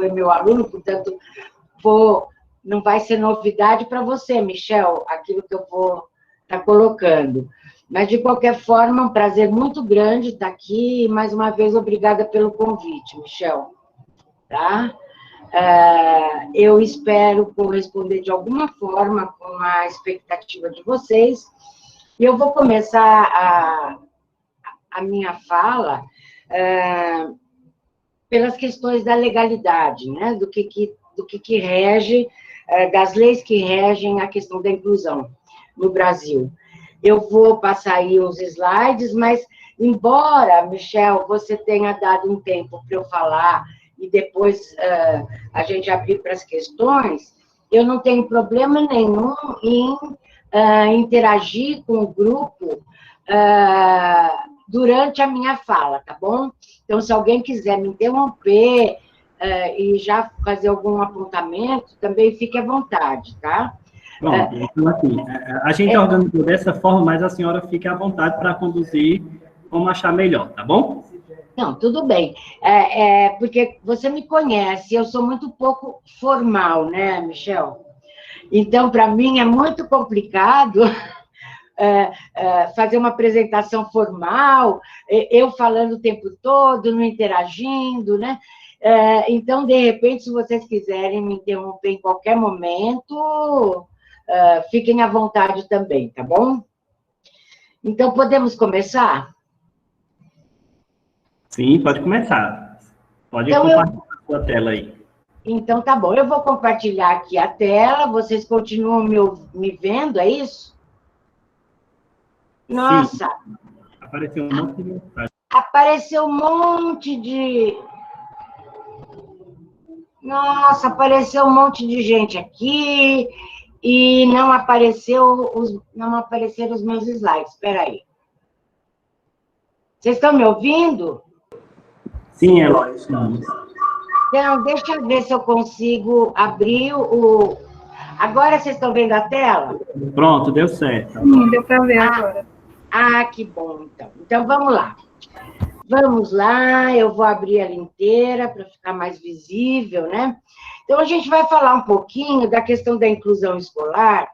foi meu aluno, portanto, não vai ser novidade para você, Michel, aquilo que eu vou estar colocando. Mas, de qualquer forma, um prazer muito grande estar aqui, e, mais uma vez, obrigada pelo convite, Michel. Tá? Eu espero corresponder de alguma forma com a expectativa de vocês, e eu vou começar a minha fala pelas questões da legalidade, né? do que rege, das leis que regem a questão da inclusão no Brasil. Eu vou passar aí os slides, mas, embora, Michel, você tenha dado um tempo para eu falar e depois a gente abrir para as questões, eu não tenho problema nenhum em interagir com o grupo durante a minha fala, tá bom? Então, se alguém quiser me interromper e já fazer algum apontamento, também fique à vontade, tá? Pronto, então, assim, a gente organizou dessa forma, mas a senhora fique à vontade para conduzir como achar melhor, tá bom? Não, tudo bem. Porque você me conhece, eu sou muito pouco formal, né, Michel? Então, para mim, é muito complicado fazer uma apresentação formal, eu falando o tempo todo, não interagindo, né? Então, de repente, se vocês quiserem me interromper em qualquer momento, fiquem à vontade também, tá bom? Então, podemos começar? Sim, pode começar. Pode Então, compartilhar a sua tela aí. Então, tá bom. Eu vou compartilhar aqui a tela, vocês continuam me vendo, é isso? Nossa! Sim, apareceu um monte de mensagem. Apareceu um monte de... Nossa, apareceu um monte de gente aqui e não apareceram os meus slides. Espera aí. Vocês estão me ouvindo? Sim, Eloy, estamos. Então, deixa eu ver se eu consigo abrir o... Agora vocês estão vendo a tela? Pronto, deu certo. Sim, deu para ver agora. Que bom, então. Então, vamos lá. Vamos lá, eu vou abrir ela inteira para ficar mais visível, né? Então, a gente vai falar um pouquinho da questão da inclusão escolar,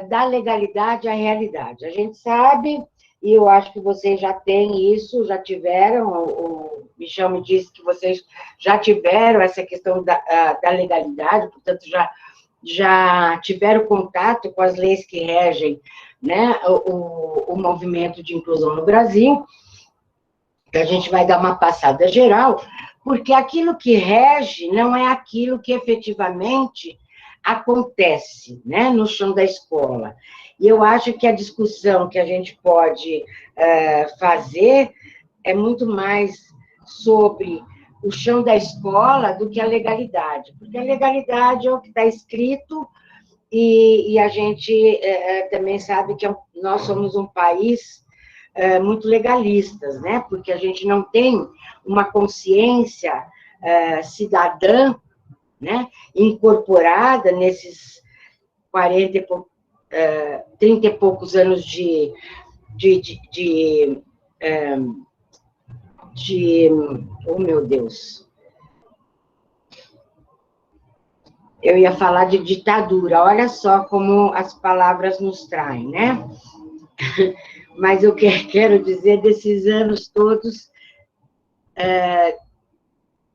da legalidade à realidade. A gente sabe, e eu acho que vocês já têm isso, já tiveram, o Michel me disse que vocês já tiveram essa questão da legalidade, portanto, já tiveram contato com as leis que regem, né, o movimento de inclusão no Brasil. A gente vai dar uma passada geral, porque aquilo que rege não é aquilo que efetivamente acontece, né, no chão da escola. E eu acho que a discussão que a gente pode fazer é muito mais sobre o chão da escola do que a legalidade, porque a legalidade é o que está escrito e a gente também sabe que nós somos um país muito legalistas, né? Porque a gente não tem uma consciência cidadã, né? Incorporada nesses 30 e poucos anos oh, meu Deus. Eu ia falar de ditadura, olha só como as palavras nos traem, né? Mas eu quero dizer desses anos todos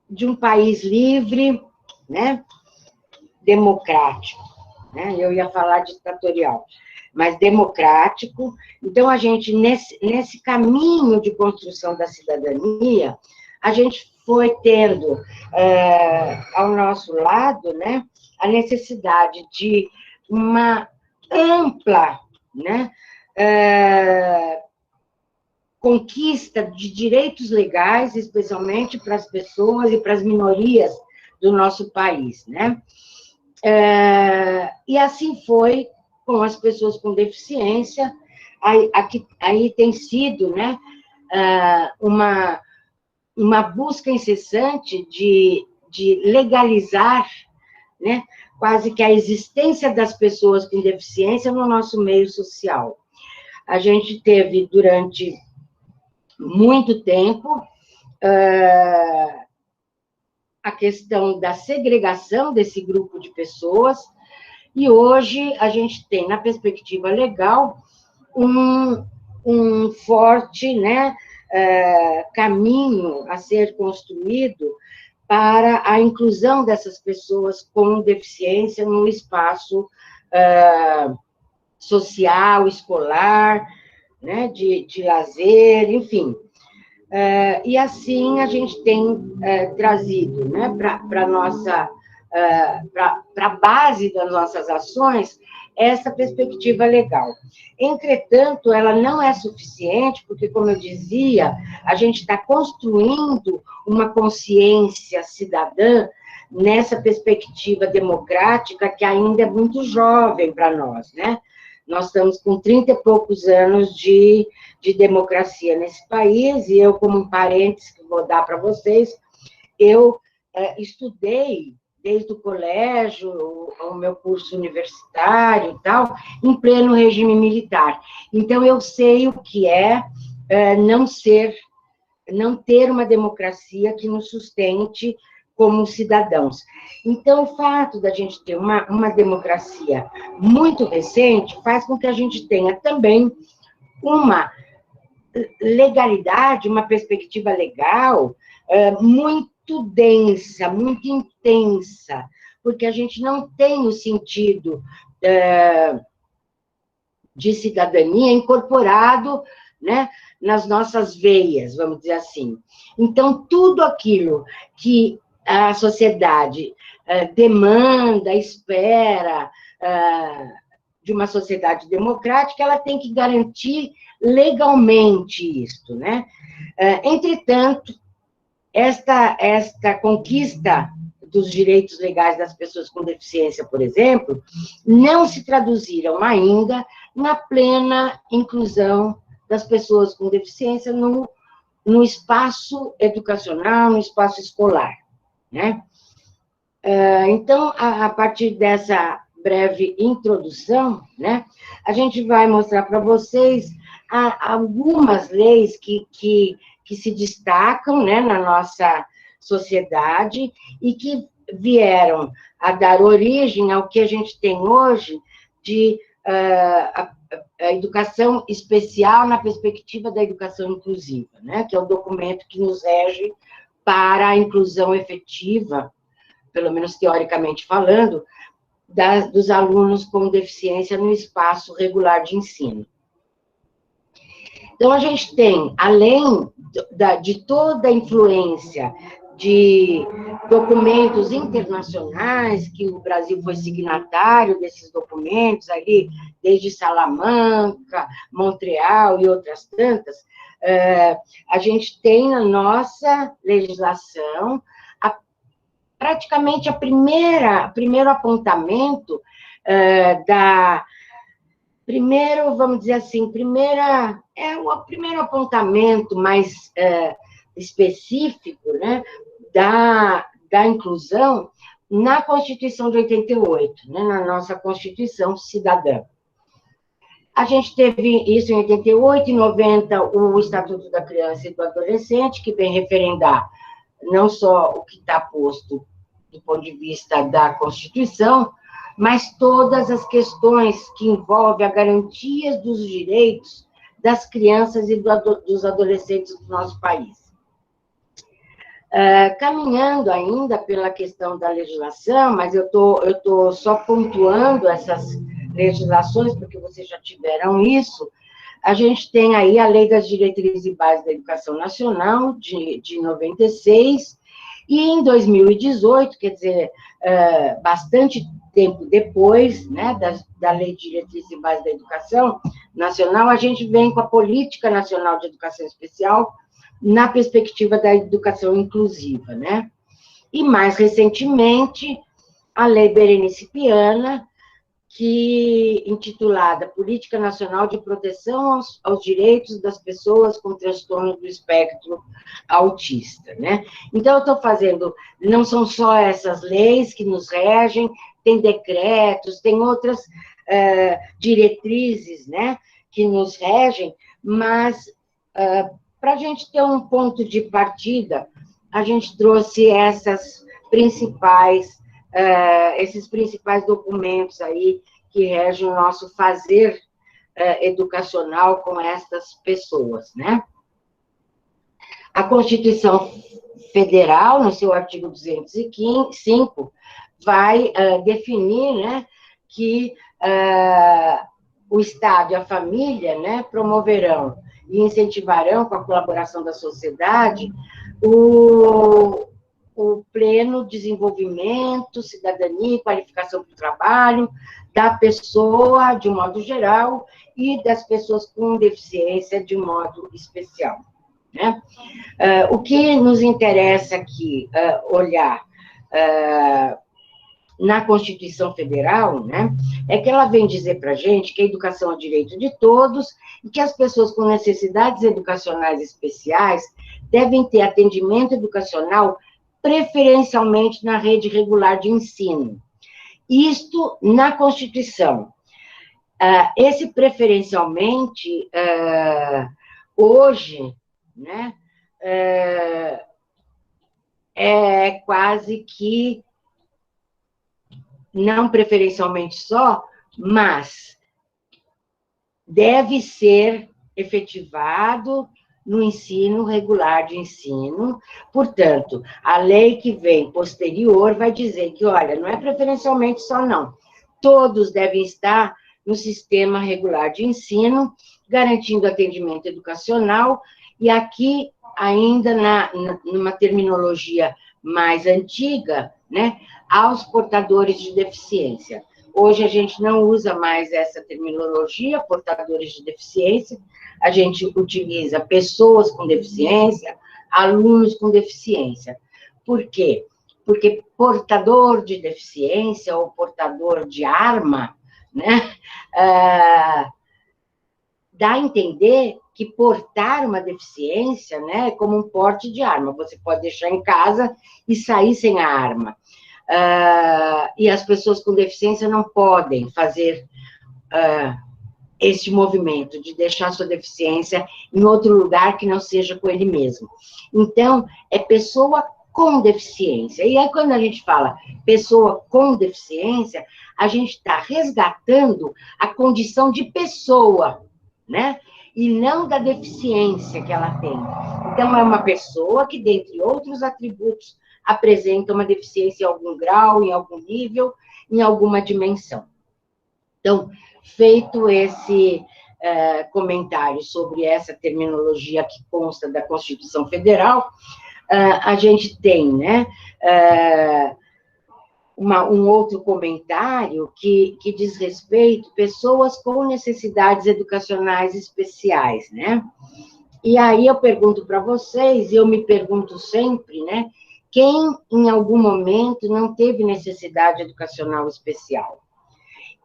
de um país livre, né? Democrático, né? Eu ia falar ditatorial, mas democrático. Então, a gente, nesse caminho de construção da cidadania, a gente foi tendo ao nosso lado, né, a necessidade de uma ampla, né, conquista de direitos legais, especialmente para as pessoas e para as minorias do nosso país, né? E assim foi com as pessoas com deficiência. Aí tem sido, né, uma busca incessante de legalizar, né, quase que a existência das pessoas com deficiência no nosso meio social. A gente teve, durante muito tempo, a questão da segregação desse grupo de pessoas, e hoje a gente tem, na perspectiva legal, um forte, né, caminho a ser construído para a inclusão dessas pessoas com deficiência no espaço social, escolar, né, de lazer, enfim. E assim a gente tem trazido, né, para a base das nossas ações essa perspectiva legal. Entretanto, ela não é suficiente, porque, como eu dizia, a gente está construindo uma consciência cidadã nessa perspectiva democrática que ainda é muito jovem para nós, né? Nós estamos com 30 e poucos anos de democracia nesse país, e eu, como um parênteses que vou dar para vocês, eu estudei desde o colégio, o meu curso universitário e tal, em pleno regime militar. Então, eu sei o que é não ter uma democracia que nos sustente como cidadãos. Então, o fato da gente ter uma democracia muito recente faz com que a gente tenha também uma legalidade, uma perspectiva legal muito densa, muito intensa, porque a gente não tem o sentido de cidadania incorporado, né, nas nossas veias, vamos dizer assim. Então, tudo aquilo que a sociedade demanda, espera de uma sociedade democrática, ela tem que garantir legalmente isso, né? Entretanto, esta conquista dos direitos legais das pessoas com deficiência, por exemplo, não se traduziram ainda na plena inclusão das pessoas com deficiência no espaço educacional, no espaço escolar, né? Então, a partir dessa breve introdução, né, a gente vai mostrar para vocês algumas leis que se destacam, né, na nossa sociedade e que vieram a dar origem ao que a gente tem hoje de a educação especial na perspectiva da educação inclusiva, né, que é o documento que nos rege para a inclusão efetiva, pelo menos teoricamente falando, dos alunos com deficiência no espaço regular de ensino. Então, a gente tem, além de toda a influência de documentos internacionais, que o Brasil foi signatário desses documentos ali, desde Salamanca, Montreal e outras tantas, a gente tem na nossa legislação praticamente primeiro apontamento primeiro, vamos dizer assim, o primeiro apontamento mais específico, né, da inclusão na Constituição de 88, né, na nossa Constituição Cidadã. A gente teve isso em 88, em 90, o Estatuto da Criança e do Adolescente, que vem referendar não só o que está posto do ponto de vista da Constituição, mas todas as questões que envolvem a garantia dos direitos das crianças e dos adolescentes do nosso país. Caminhando ainda pela questão da legislação, mas eu tô só pontuando essas legislações, porque vocês já tiveram isso, a gente tem aí a Lei das Diretrizes e Bases da Educação Nacional, de 96, e em 2018, quer dizer, bastante tempo depois, né, da Lei de Diretrizes e Bases da Educação Nacional, a gente vem com a Política Nacional de Educação Especial na perspectiva da educação inclusiva, né? E, mais recentemente, a Lei Berenice Piana, intitulada Política Nacional de Proteção aos Direitos das Pessoas com Transtorno do Espectro Autista, né? Então, eu estou fazendo, não são só essas leis que nos regem, tem decretos, tem outras diretrizes, né, que nos regem, mas para a gente ter um ponto de partida, a gente trouxe essas esses principais documentos aí que regem o nosso fazer educacional com estas pessoas, né? A Constituição Federal, no seu artigo 205, vai definir, né, que o Estado e a família, né, promoverão e incentivarão, com a colaboração da sociedade, o pleno desenvolvimento, cidadania e qualificação para o trabalho da pessoa, de um modo geral, e das pessoas com deficiência, de um modo especial. Né? O que nos interessa aqui olhar na Constituição Federal, né, é que ela vem dizer para a gente que a educação é direito de todos e que as pessoas com necessidades educacionais especiais devem ter atendimento educacional preferencialmente na rede regular de ensino. Isto na Constituição. Esse preferencialmente, hoje, né, é quase que não preferencialmente só, mas deve ser efetivado no ensino regular de ensino. Portanto, a lei que vem posterior vai dizer que, olha, não é preferencialmente só, não. Todos devem estar no sistema regular de ensino, garantindo atendimento educacional, e aqui, ainda numa terminologia mais antiga, né, aos portadores de deficiência. Hoje a gente não usa mais essa terminologia, portadores de deficiência, a gente utiliza pessoas com deficiência, alunos com deficiência. Por quê? Porque portador de deficiência ou portador de arma, né, dá a entender que portar uma deficiência, né, é como um porte de arma. Você pode deixar em casa e sair sem a arma. E as pessoas com deficiência não podem fazer este movimento de deixar sua deficiência em outro lugar que não seja com ele mesmo. Então, é pessoa com deficiência. E aí, quando a gente fala pessoa com deficiência, a gente está resgatando a condição de pessoa, né? E não da deficiência que ela tem. Então, é uma pessoa que, dentre outros atributos, apresenta uma deficiência em algum grau, em algum nível, em alguma dimensão. Então, feito esse comentário sobre essa terminologia que consta da Constituição Federal, a gente tem, né, um outro comentário que diz respeito a pessoas com necessidades educacionais especiais, né? E aí eu pergunto para vocês, e eu me pergunto sempre, né, quem em algum momento não teve necessidade educacional especial?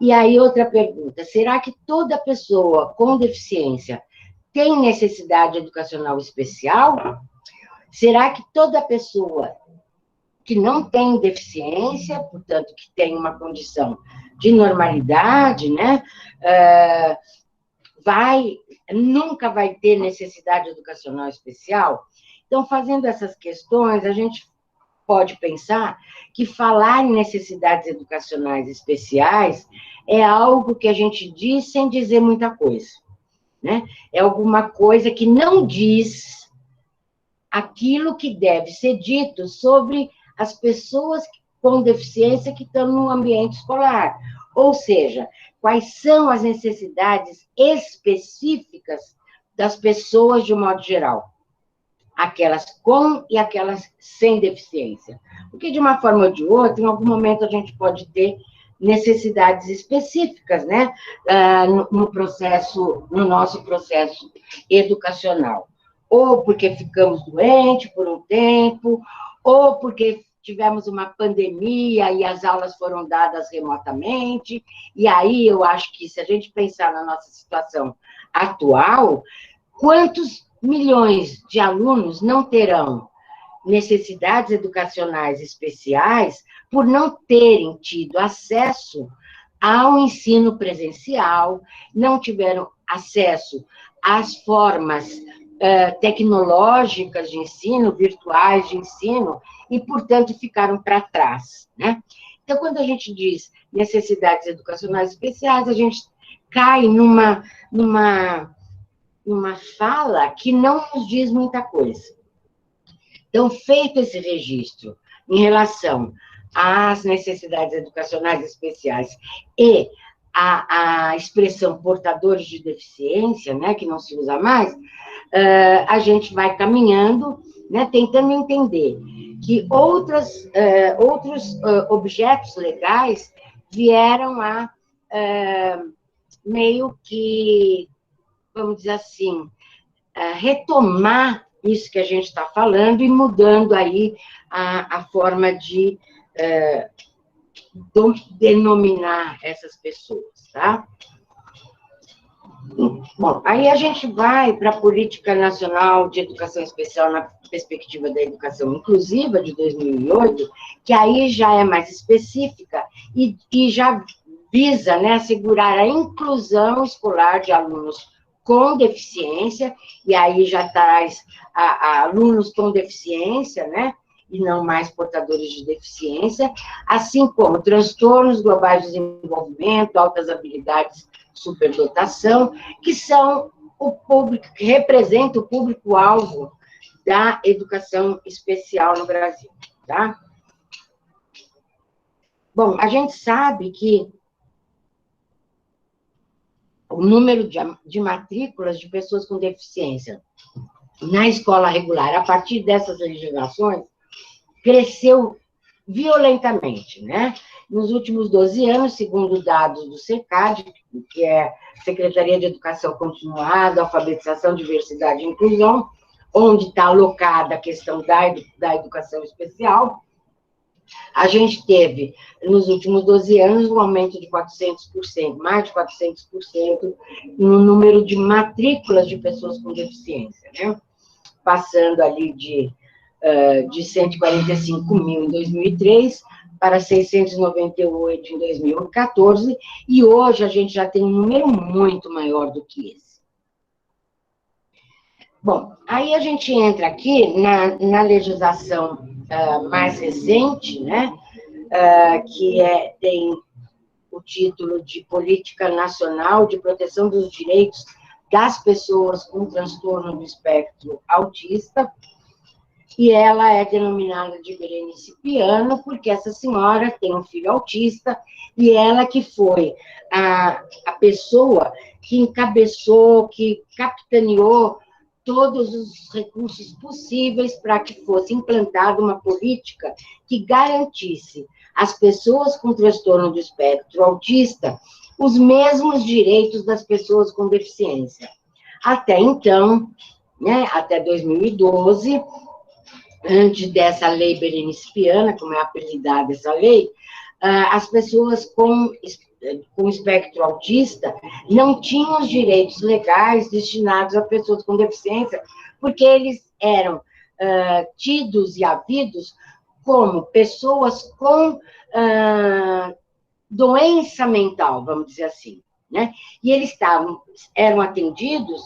E aí outra pergunta, será que toda pessoa com deficiência tem necessidade educacional especial? Será que toda pessoa que não tem deficiência, portanto, que tem uma condição de normalidade, né, nunca vai ter necessidade educacional especial? Então, fazendo essas questões, a gente pode pensar que falar em necessidades educacionais especiais é algo que a gente diz sem dizer muita coisa, né? É alguma coisa que não diz aquilo que deve ser dito sobre as pessoas com deficiência que estão no ambiente escolar. Ou seja, quais são as necessidades específicas das pessoas de um modo geral. Aquelas com e aquelas sem deficiência. Porque, de uma forma ou de outra, em algum momento a gente pode ter necessidades específicas, né, no nosso processo educacional. Ou porque ficamos doentes por um tempo, ou porque tivemos uma pandemia e as aulas foram dadas remotamente, e aí eu acho que, se a gente pensar na nossa situação atual, quantos milhões de alunos não terão necessidades educacionais especiais por não terem tido acesso ao ensino presencial, não tiveram acesso às formas tecnológicas de ensino, virtuais de ensino, e, portanto, ficaram para trás, né? Então, quando a gente diz necessidades educacionais especiais, a gente cai numa fala que não nos diz muita coisa. Então, feito esse registro em relação às necessidades educacionais especiais e a expressão portadores de deficiência, né, que não se usa mais, a gente vai caminhando, né, tentando entender que outros objetos legais vieram a meio que, vamos dizer assim, retomar isso que a gente está falando e mudando aí a forma de denominar essas pessoas, tá? Bom, aí a gente vai para a Política Nacional de Educação Especial na perspectiva da educação inclusiva, de 2008, que aí já é mais específica e já visa, né, assegurar a inclusão escolar de alunos com deficiência, e aí já traz alunos com deficiência, né, e não mais portadores de deficiência, assim como transtornos globais de desenvolvimento, altas habilidades, superdotação, que são o público, que representa o público-alvo da educação especial no Brasil, tá? Bom, a gente sabe que o número de matrículas de pessoas com deficiência na escola regular, a partir dessas legislações, cresceu violentamente, né? Nos últimos 12 anos, segundo dados do SECAD, que é Secretaria de Educação Continuada, Alfabetização, Diversidade e Inclusão, onde está alocada a questão da educação especial, a gente teve, nos últimos 12 anos, um aumento de 400%, mais de 400%, no número de matrículas de pessoas com deficiência, né? Passando ali de 145 mil em 2003 para 698 em 2014, e hoje a gente já tem um número muito maior do que esse. Bom, aí a gente entra aqui na legislação mais recente, né, que tem o título de Política Nacional de Proteção dos Direitos das Pessoas com Transtorno do Espectro Autista, e ela é denominada de Berenice Piano, porque essa senhora tem um filho autista, e ela que foi a pessoa que encabeçou, que capitaneou todos os recursos possíveis para que fosse implantada uma política que garantisse às pessoas com transtorno do espectro autista os mesmos direitos das pessoas com deficiência. Até então, né, até 2012, antes dessa lei Berenice Piana, como é apelidada essa lei, as pessoas com espectro autista não tinham os direitos legais destinados a pessoas com deficiência, porque eles eram tidos e havidos como pessoas com doença mental, vamos dizer assim, né? E eles eram atendidos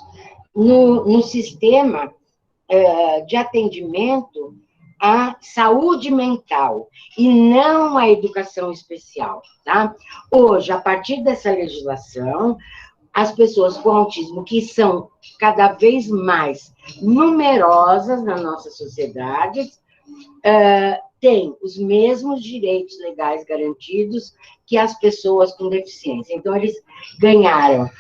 no sistema de atendimento à saúde mental e não à educação especial, tá? Hoje, a partir dessa legislação, as pessoas com autismo, que são cada vez mais numerosas na nossa sociedade, têm os mesmos direitos legais garantidos que as pessoas com deficiência. Então, eles ganharam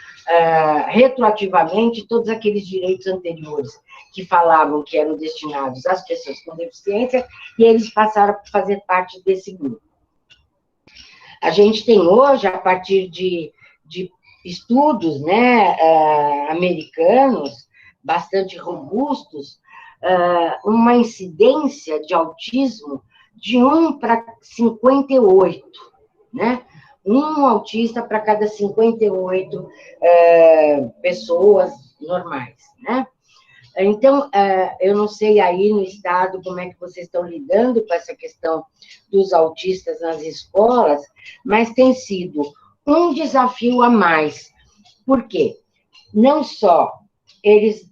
retroativamente todos aqueles direitos anteriores que falavam que eram destinados às pessoas com deficiência, e eles passaram a fazer parte desse grupo. A gente tem hoje, a partir de estudos, né, americanos, bastante robustos, uma incidência de autismo de 1 para 58, né? Um autista para cada 58 pessoas normais, né? Então, eu não sei aí no estado como é que vocês estão lidando com essa questão dos autistas nas escolas, mas tem sido um desafio a mais. Por quê? Não só eles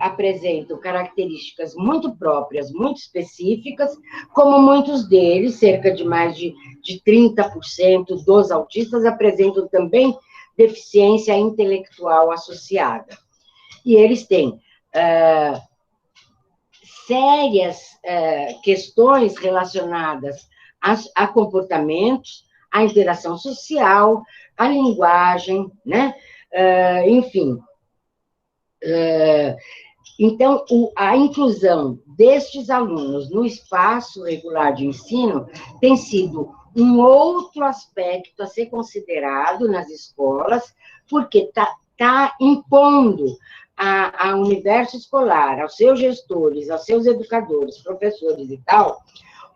apresentam características muito próprias, muito específicas, como muitos deles, cerca de mais de 30% dos autistas apresentam também deficiência intelectual associada. E eles têm sérias questões relacionadas a comportamentos, à interação social, à linguagem, né? Enfim. Então, a inclusão destes alunos no espaço regular de ensino tem sido um outro aspecto a ser considerado nas escolas, porque está impondo ao universo escolar, aos seus gestores, aos seus educadores, professores e tal,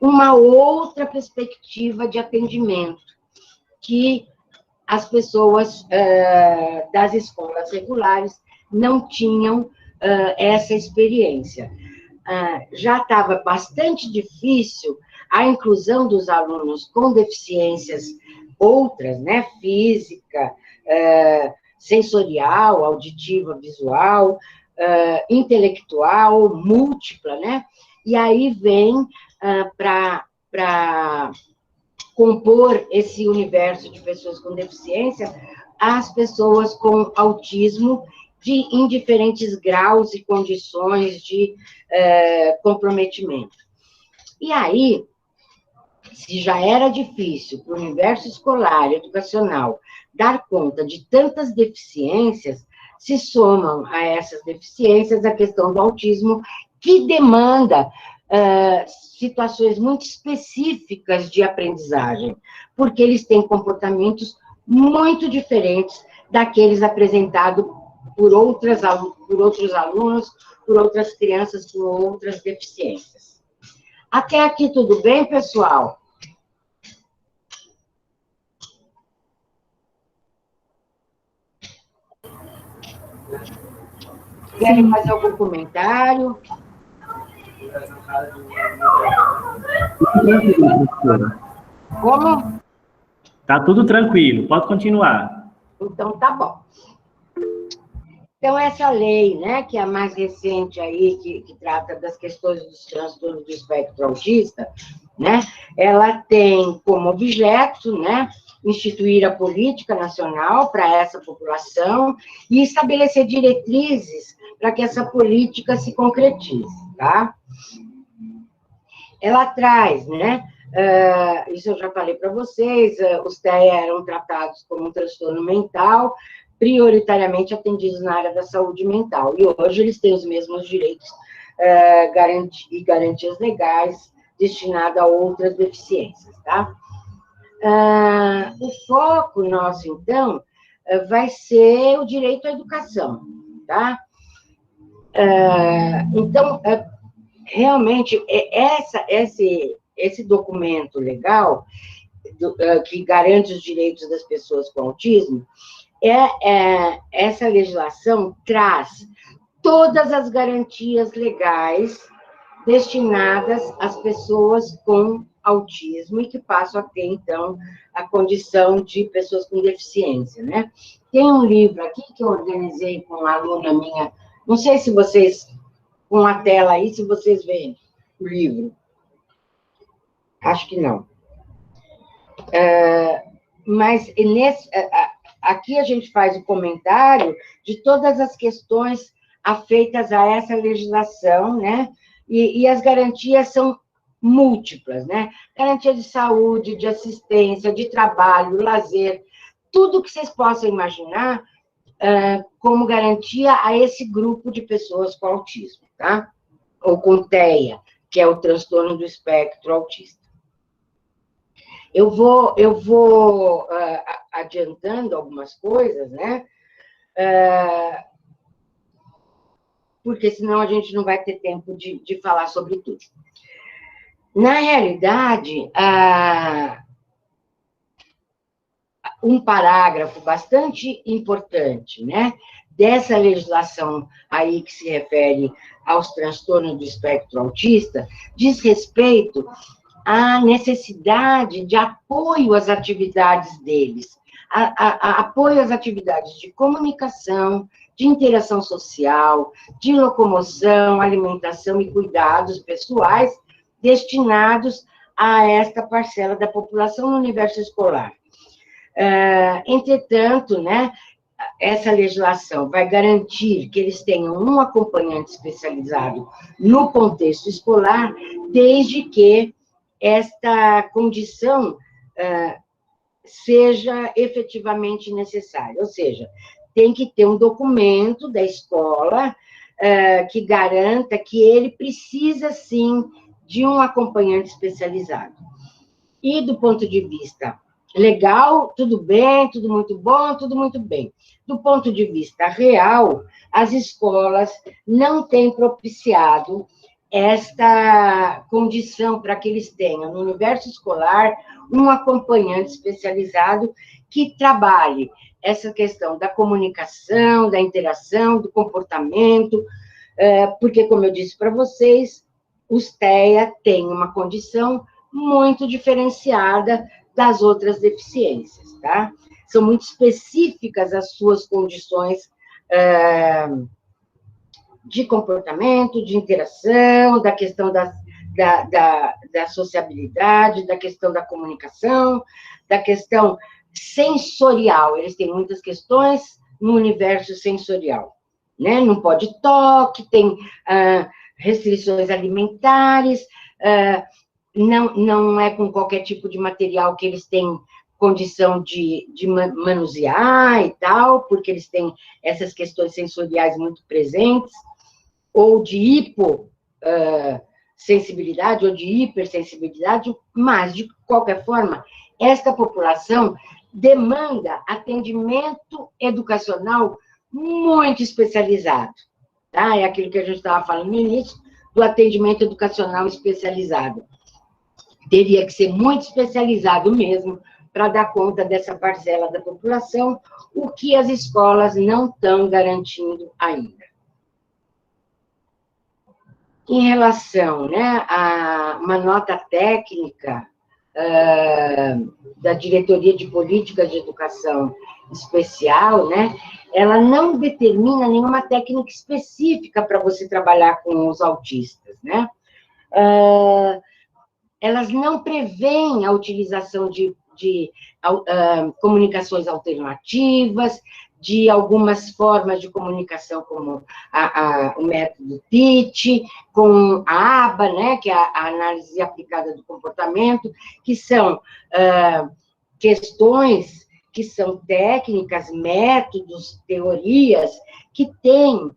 uma outra perspectiva de atendimento que as pessoas das escolas regulares não tinham essa experiência. Já estava bastante difícil a inclusão dos alunos com deficiências outras, né, física, sensorial, auditiva, visual, intelectual, múltipla, né? E aí vem para compor esse universo de pessoas com deficiência as pessoas com autismo em diferentes graus e condições de comprometimento. E aí, se já era difícil para o universo escolar e educacional dar conta de tantas deficiências, se somam a essas deficiências a questão do autismo, que demanda situações muito específicas de aprendizagem, porque eles têm comportamentos muito diferentes daqueles apresentados por outros alunos, por outras crianças com outras deficiências. Até aqui tudo bem, pessoal? Querem fazer algum comentário? Como? Tá tudo tranquilo, pode continuar. Então, tá bom. Então, essa lei, né, que é a mais recente aí, que trata das questões dos transtornos do espectro autista, né, ela tem como objeto, né, instituir a política nacional para essa população e estabelecer diretrizes para que essa política se concretize, tá? Ela traz, né, isso eu já falei para vocês, os TEA eram tratados como um transtorno mental, prioritariamente atendidos na área da saúde mental. E hoje eles têm os mesmos direitos e garantias legais destinados a outras deficiências, tá? O foco nosso, então, vai ser o direito à educação, tá? Então, realmente, esse documento legal, que garante os direitos das pessoas com autismo, essa legislação traz todas as garantias legais destinadas às pessoas com autismo e que passam a ter, então, a condição de pessoas com deficiência, né? Tem um livro aqui que eu organizei com uma aluna minha, não sei se vocês, com a tela aí, se vocês veem o livro. Acho que não. Mas aqui a gente faz o comentário de todas as questões afeitas a essa legislação, né? E as garantias são múltiplas, né? Garantia de saúde, de assistência, de trabalho, lazer, tudo que vocês possam imaginar como garantia a esse grupo de pessoas com autismo, tá? Ou com TEA, que é o transtorno do espectro autista. Eu vou adiantando algumas coisas, né? Porque senão a gente não vai ter tempo de falar sobre tudo. Na realidade, um parágrafo bastante importante, né, dessa legislação aí que se refere aos transtornos do espectro autista, diz respeito à necessidade de apoio às atividades deles, apoio às atividades de comunicação, de interação social, de locomoção, alimentação e cuidados pessoais destinados a esta parcela da população no universo escolar. Entretanto, né, essa legislação vai garantir que eles tenham um acompanhante especializado no contexto escolar, desde que esta condição seja efetivamente necessária, ou seja, tem que ter um documento da escola que garanta que ele precisa, sim, de um acompanhante especializado. E, do ponto de vista legal, tudo bem, tudo muito bom, tudo muito bem. Do ponto de vista real, as escolas não têm propiciado esta condição para que eles tenham, no universo escolar, um acompanhante especializado que trabalhe essa questão da comunicação, da interação, do comportamento, porque, como eu disse para vocês, os TEA têm uma condição muito diferenciada das outras deficiências, tá? São muito específicas as suas condições de comportamento, de interação, da questão da sociabilidade, da questão da comunicação, da questão sensorial. Eles têm muitas questões no universo sensorial, né? Não pode toque, tem restrições alimentares, não é com qualquer tipo de material que eles têm condição de manusear e tal, porque eles têm essas questões sensoriais muito presentes, ou de hipossensibilidade, ou de hipersensibilidade, mas, de qualquer forma, esta população demanda atendimento educacional muito especializado, tá? É aquilo que a gente estava falando no início, do atendimento educacional especializado. Teria que ser muito especializado mesmo para dar conta dessa parcela da população, o que as escolas não estão garantindo ainda. Em relação, né, a uma nota técnica da Diretoria de Políticas de Educação Especial, né, ela não determina nenhuma técnica específica para você trabalhar com os autistas, né? Elas não prevêem a utilização de comunicações alternativas, de algumas formas de comunicação, como o método TIT, com a ABA, né, que é a análise aplicada do comportamento, que são questões, que são técnicas, métodos, teorias, que têm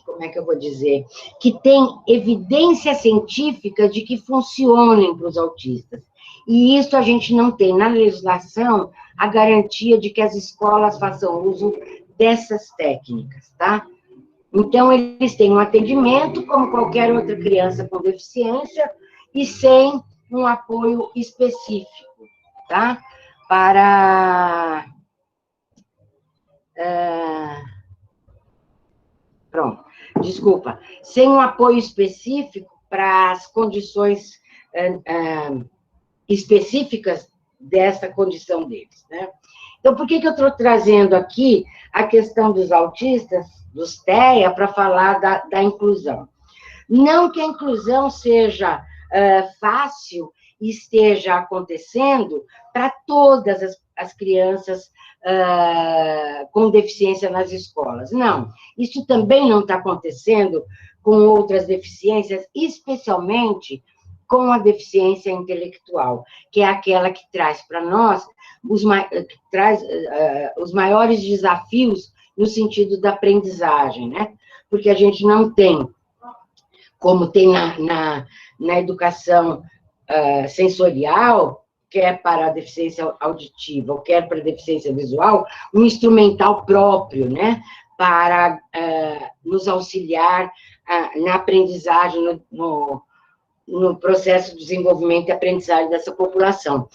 como é que eu vou dizer? Que tem evidência científica de que funcionem para os autistas. E isso a gente não tem na legislação a garantia de que as escolas façam uso dessas técnicas, tá? Então, eles têm um atendimento como qualquer outra criança com deficiência e sem um apoio específico, tá? Pronto, desculpa. Sem um apoio específico para as condições específicas dessa condição deles, né? Então, por que eu estou trazendo aqui a questão dos autistas, dos TEA, para falar da inclusão? Não que a inclusão seja fácil e esteja acontecendo para todas as crianças com deficiência nas escolas. Não, isso também não está acontecendo com outras deficiências, especialmente com a deficiência intelectual, que é aquela que traz para nós os maiores desafios no sentido da aprendizagem, né? Porque a gente não tem, como tem na educação sensorial, quer para a deficiência auditiva, ou quer para a deficiência visual, um instrumental próprio, né? Para nos auxiliar na aprendizagem, no processo de desenvolvimento e aprendizagem dessa população.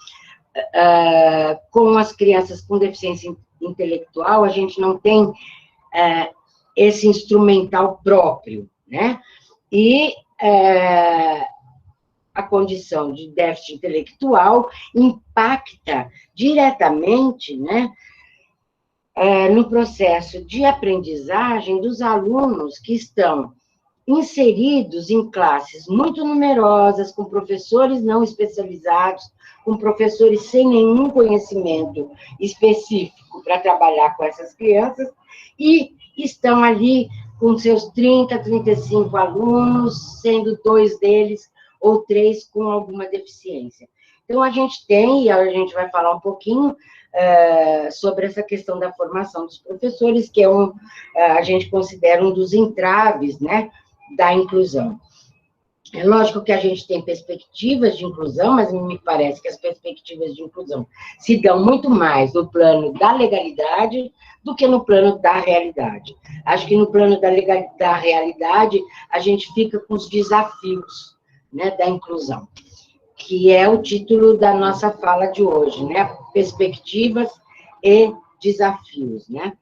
Com as crianças com deficiência intelectual, a gente não tem esse instrumental próprio, né? E a condição de déficit intelectual impacta diretamente, né, no processo de aprendizagem dos alunos que estão inseridos em classes muito numerosas, com professores não especializados, com professores sem nenhum conhecimento específico para trabalhar com essas crianças, e estão ali com seus 30, 35 alunos, sendo 2 deles ou 3 com alguma deficiência. Então, a gente tem, e a gente vai falar um pouquinho sobre essa questão da formação dos professores, que é a gente considera um dos entraves, né, da inclusão. É lógico que a gente tem perspectivas de inclusão, mas me parece que as perspectivas de inclusão se dão muito mais no plano da legalidade do que no plano da realidade. Acho que no plano da realidade, a gente fica com os desafios, né, da inclusão, que é o título da nossa fala de hoje, né? Perspectivas e desafios, né?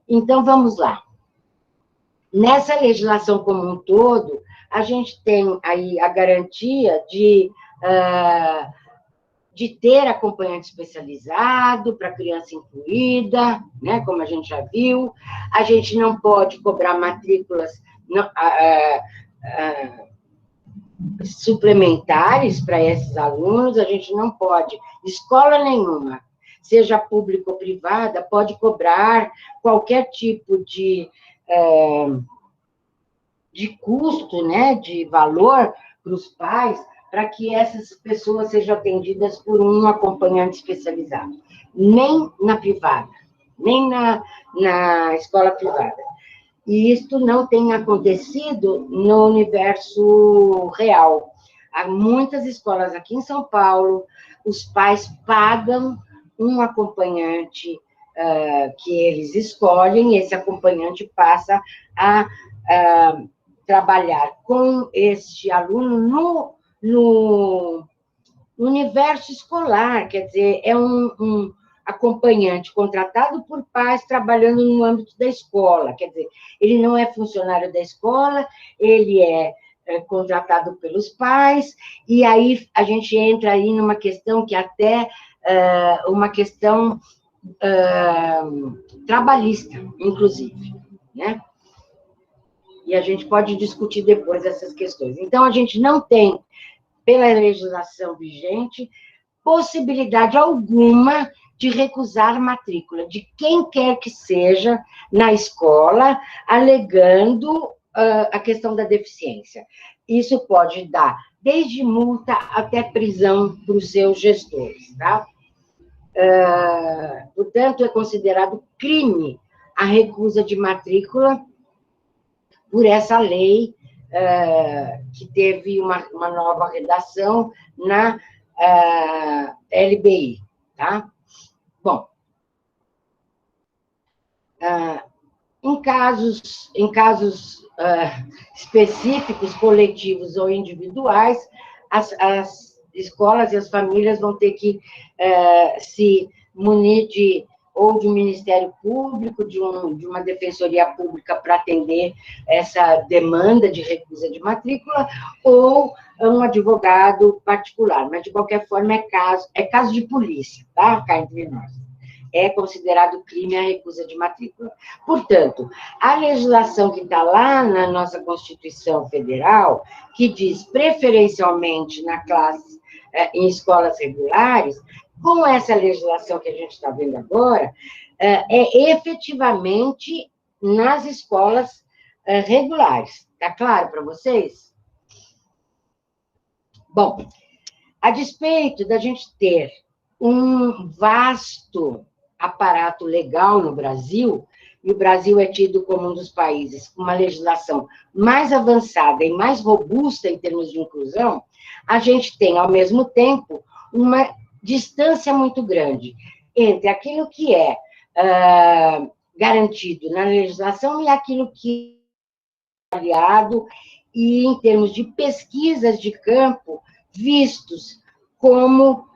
Então, vamos lá. Nessa legislação como um todo, a gente tem aí a garantia de ter acompanhante especializado para criança incluída, né, como a gente já viu. A gente não pode cobrar matrículas suplementares para esses alunos, a gente não pode, escola nenhuma, seja pública ou privada, pode cobrar qualquer tipo de custo, né, de valor para os pais, para que essas pessoas sejam atendidas por um acompanhante especializado. Nem na privada, nem na escola privada. E isto não tem acontecido no universo real. Há muitas escolas aqui em São Paulo, os pais pagam um acompanhante que eles escolhem, esse acompanhante passa a trabalhar com este aluno no universo escolar, quer dizer, é um acompanhante contratado por pais trabalhando no âmbito da escola, quer dizer, ele não é funcionário da escola, ele é contratado pelos pais, e aí a gente entra aí numa questão que até uma questão trabalhista, inclusive, né? E a gente pode discutir depois essas questões. Então, a gente não tem, pela legislação vigente, possibilidade alguma de recusar matrícula de quem quer que seja na escola, alegando a questão da deficiência. Isso pode dar desde multa até prisão para os seus gestores, tá? Portanto, é considerado crime a recusa de matrícula por essa lei que teve uma nova redação na LBI, tá? Bom, em casos específicos, coletivos ou individuais, as escolas e as famílias vão ter que se munir ou de um Ministério Público, de uma Defensoria Pública para atender essa demanda de recusa de matrícula, ou um advogado particular, mas, de qualquer forma, é caso de polícia, tá? Cá entre nós. É considerado crime a recusa de matrícula. Portanto, a legislação que está lá na nossa Constituição Federal, que diz preferencialmente em escolas regulares, com essa legislação que a gente está vendo agora, é efetivamente nas escolas regulares. Está claro para vocês? Bom, a despeito da gente ter um vasto aparato legal no Brasil, e o Brasil é tido como um dos países com uma legislação mais avançada e mais robusta em termos de inclusão, a gente tem, ao mesmo tempo, uma distância muito grande entre aquilo que é garantido na legislação e aquilo que é avaliado e, em termos de pesquisas de campo, vistos como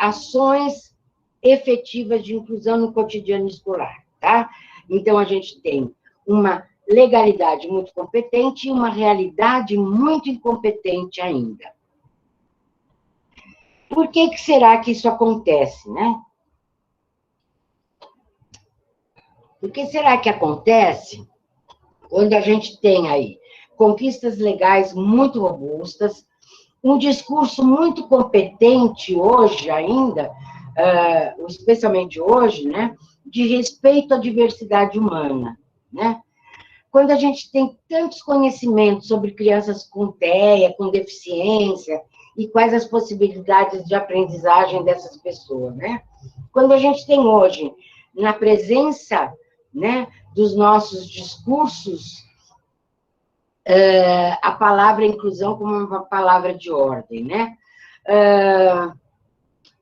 ações efetivas de inclusão no cotidiano escolar, tá? Então, a gente tem uma legalidade muito competente e uma realidade muito incompetente ainda. Por que será que isso acontece, né? Por que será que acontece quando a gente tem aí conquistas legais muito robustas, um discurso muito competente hoje ainda, especialmente hoje, né, de respeito à diversidade humana, né? Quando a gente tem tantos conhecimentos sobre crianças com TEA, com deficiência, e quais as possibilidades de aprendizagem dessas pessoas, né? Quando a gente tem hoje, na presença, né, dos nossos discursos, a palavra inclusão como uma palavra de ordem, né?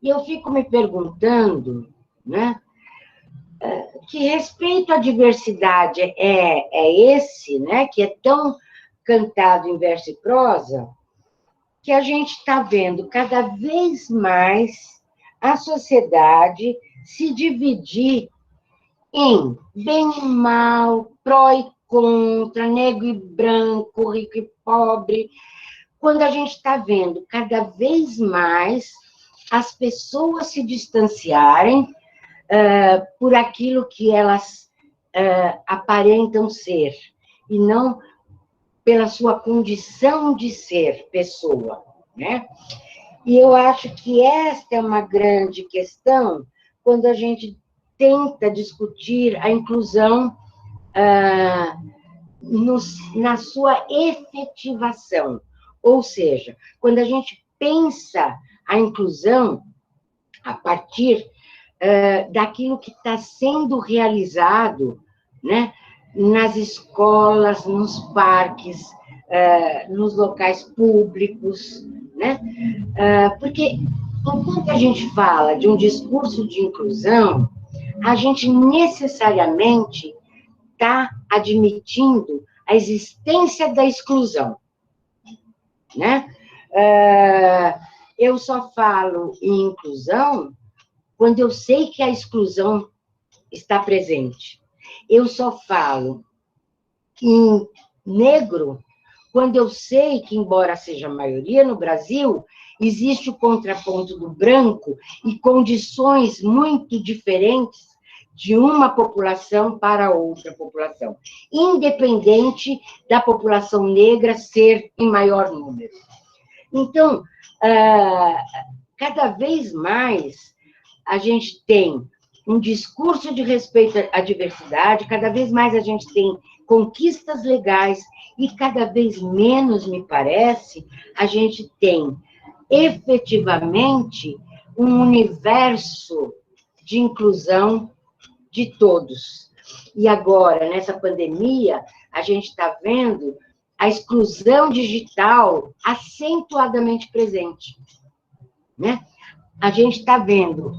E eu fico me perguntando, né, que respeito à diversidade é esse, né, que é tão cantado em verso e prosa, que a gente está vendo cada vez mais a sociedade se dividir em bem e mal, pró e contra, negro e branco, rico e pobre, quando a gente está vendo cada vez mais as pessoas se distanciarem por aquilo que elas aparentam ser, e não pela sua condição de ser pessoa, né? E eu acho que esta é uma grande questão quando a gente tenta discutir a inclusão na sua efetivação. Ou seja, quando a gente pensa a inclusão a partir daquilo que está sendo realizado, né, nas escolas, nos parques, nos locais públicos, né? Porque enquanto a gente fala de um discurso de inclusão, a gente necessariamente está admitindo a existência da exclusão, né? Eu só falo em inclusão quando eu sei que a exclusão está presente. Eu só falo em negro quando eu sei que, embora seja a maioria no Brasil, existe o contraponto do branco e condições muito diferentes de uma população para outra população, independente da população negra ser em maior número. Então, cada vez mais a gente tem um discurso de respeito à diversidade, cada vez mais a gente tem conquistas legais e cada vez menos, me parece, a gente tem efetivamente um universo de inclusão de todos. E agora, nessa pandemia, a gente está vendo a exclusão digital acentuadamente presente, né? A gente está vendo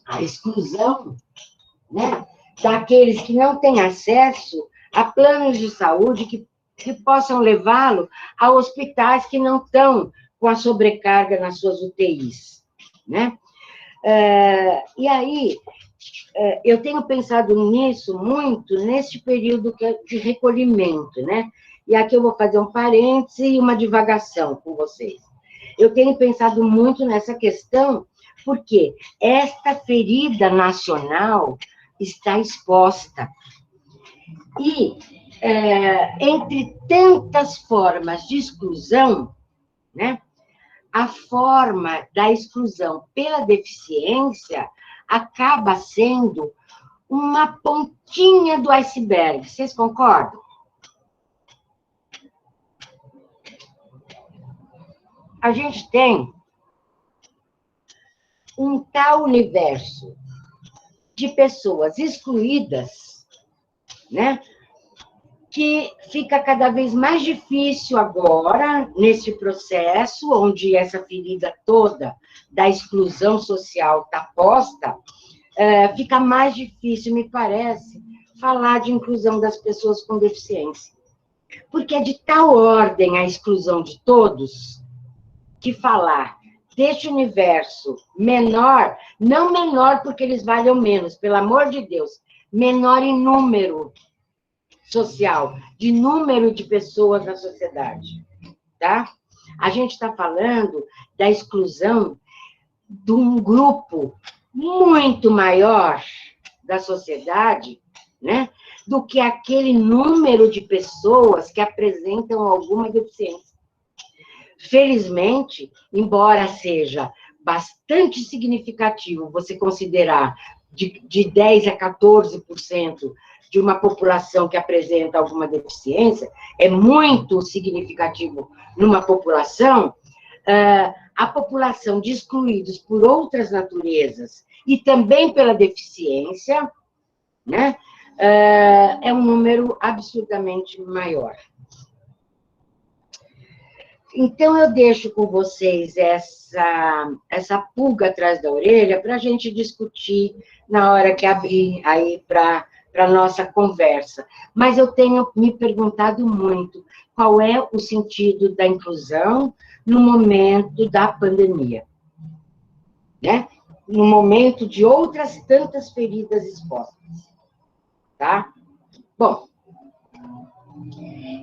a exclusão, né, daqueles que não têm acesso a planos de saúde que possam levá-lo a hospitais que não estão com a sobrecarga nas suas UTIs, né? E aí, eu tenho pensado nisso muito neste período de recolhimento, né? E aqui eu vou fazer um parêntese e uma divagação com vocês. Eu tenho pensado muito nessa questão, porque esta ferida nacional está exposta. E, entre tantas formas de exclusão, né, a forma da exclusão pela deficiência acaba sendo uma pontinha do iceberg. Vocês concordam? A gente tem um tal universo de pessoas excluídas, né, que fica cada vez mais difícil agora, nesse processo, onde essa ferida toda da exclusão social está posta, fica mais difícil, me parece, falar de inclusão das pessoas com deficiência. Porque é de tal ordem a exclusão de todos, que falar deste universo menor, não menor porque eles valham menos, pelo amor de Deus, menor em número social, de número de pessoas na sociedade, tá? A gente está falando da exclusão de um grupo muito maior da sociedade, né, do que aquele número de pessoas que apresentam alguma deficiência. Felizmente, embora seja bastante significativo você considerar de 10 a 14% de uma população que apresenta alguma deficiência, é muito significativo numa população, a população de excluídos por outras naturezas e também pela deficiência, né, é um número absurdamente maior. Então, eu deixo com vocês essa pulga atrás da orelha para a gente discutir na hora que abrir aí para a nossa conversa. Mas eu tenho me perguntado muito qual é o sentido da inclusão no momento da pandemia, né? No momento de outras tantas feridas expostas, tá? Bom,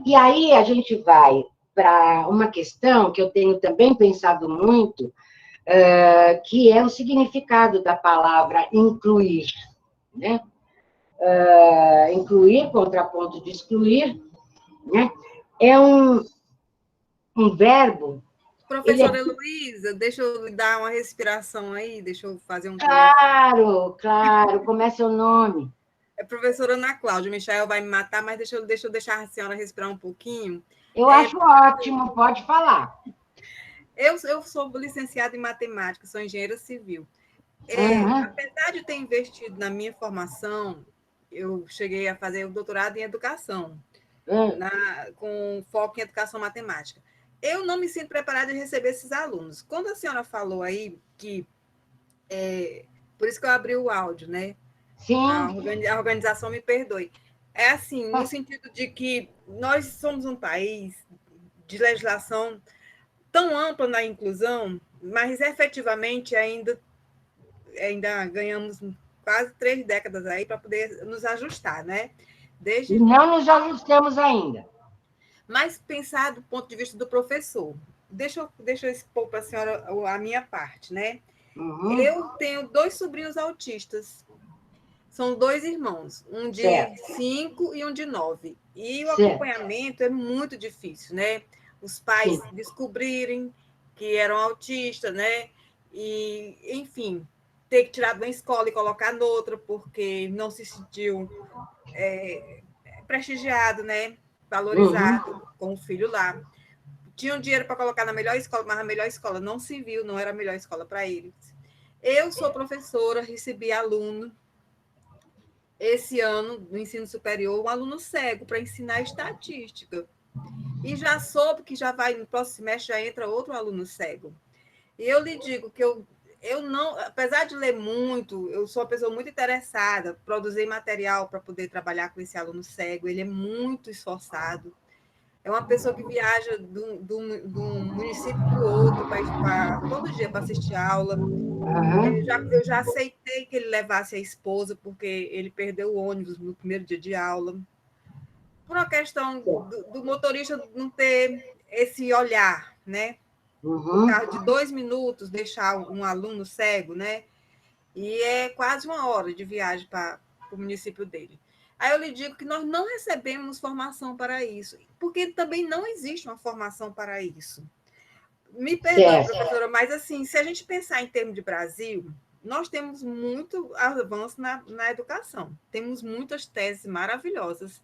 e aí a gente vai para uma questão que eu tenho também pensado muito, que é o significado da palavra incluir, né? Incluir, contraponto de excluir, né? É um verbo... Professora Heloísa, deixa eu dar uma respiração aí, deixa eu fazer um... Claro, claro, como é seu nome? É professora Ana Cláudia, o Michael vai me matar, mas deixa eu deixar a senhora respirar um pouquinho. Eu acho ótimo, pode falar. Eu sou licenciada em matemática, sou engenheira civil. Apesar de ter investido na minha formação, eu cheguei a fazer o doutorado em educação, com foco em educação matemática. Eu não me sinto preparada de receber esses alunos. Quando a senhora falou aí que... por isso que eu abri o áudio, né? Sim. A organização me perdoe. É assim, no sentido de que nós somos um país de legislação tão ampla na inclusão, mas efetivamente ainda ganhamos quase 3 décadas aí para poder nos ajustar, né? E não nos ajustamos ainda. Mas pensar do ponto de vista do professor. Deixa eu expor para a senhora a minha parte, né? Uhum. Eu tenho 2 sobrinhos autistas. São 2 irmãos, um de 5 e um de 9. E o acompanhamento é muito difícil, né? Os pais descobrirem que eram autistas, né? E, enfim, ter que tirar de uma escola e colocar noutra, porque não se sentiu prestigiado, né? Valorizado com o filho lá. Tinham dinheiro para colocar na melhor escola, mas a melhor escola não se viu, não era a melhor escola para eles. Eu sou professora, recebi aluno esse ano, no ensino superior, um aluno cego para ensinar estatística. E já soube que já vai, no próximo semestre, já entra outro aluno cego. E eu lhe digo que eu não, apesar de ler muito, eu sou uma pessoa muito interessada, produzir material para poder trabalhar com esse aluno cego, ele é muito esforçado. É uma pessoa que viaja de um município para o outro, todo dia para assistir aula. Eu já aceitei que ele levasse a esposa, porque ele perdeu o ônibus no primeiro dia de aula. Por uma questão do motorista não ter esse olhar, né? O carro de 2 minutos, deixar um aluno cego, né? E é quase 1 hora de viagem para o município dele. Aí eu lhe digo que nós não recebemos formação para isso, porque também não existe uma formação para isso. Me perdoe, professora, mas assim, se a gente pensar em termos de Brasil, nós temos muito avanço na educação. Temos muitas teses maravilhosas.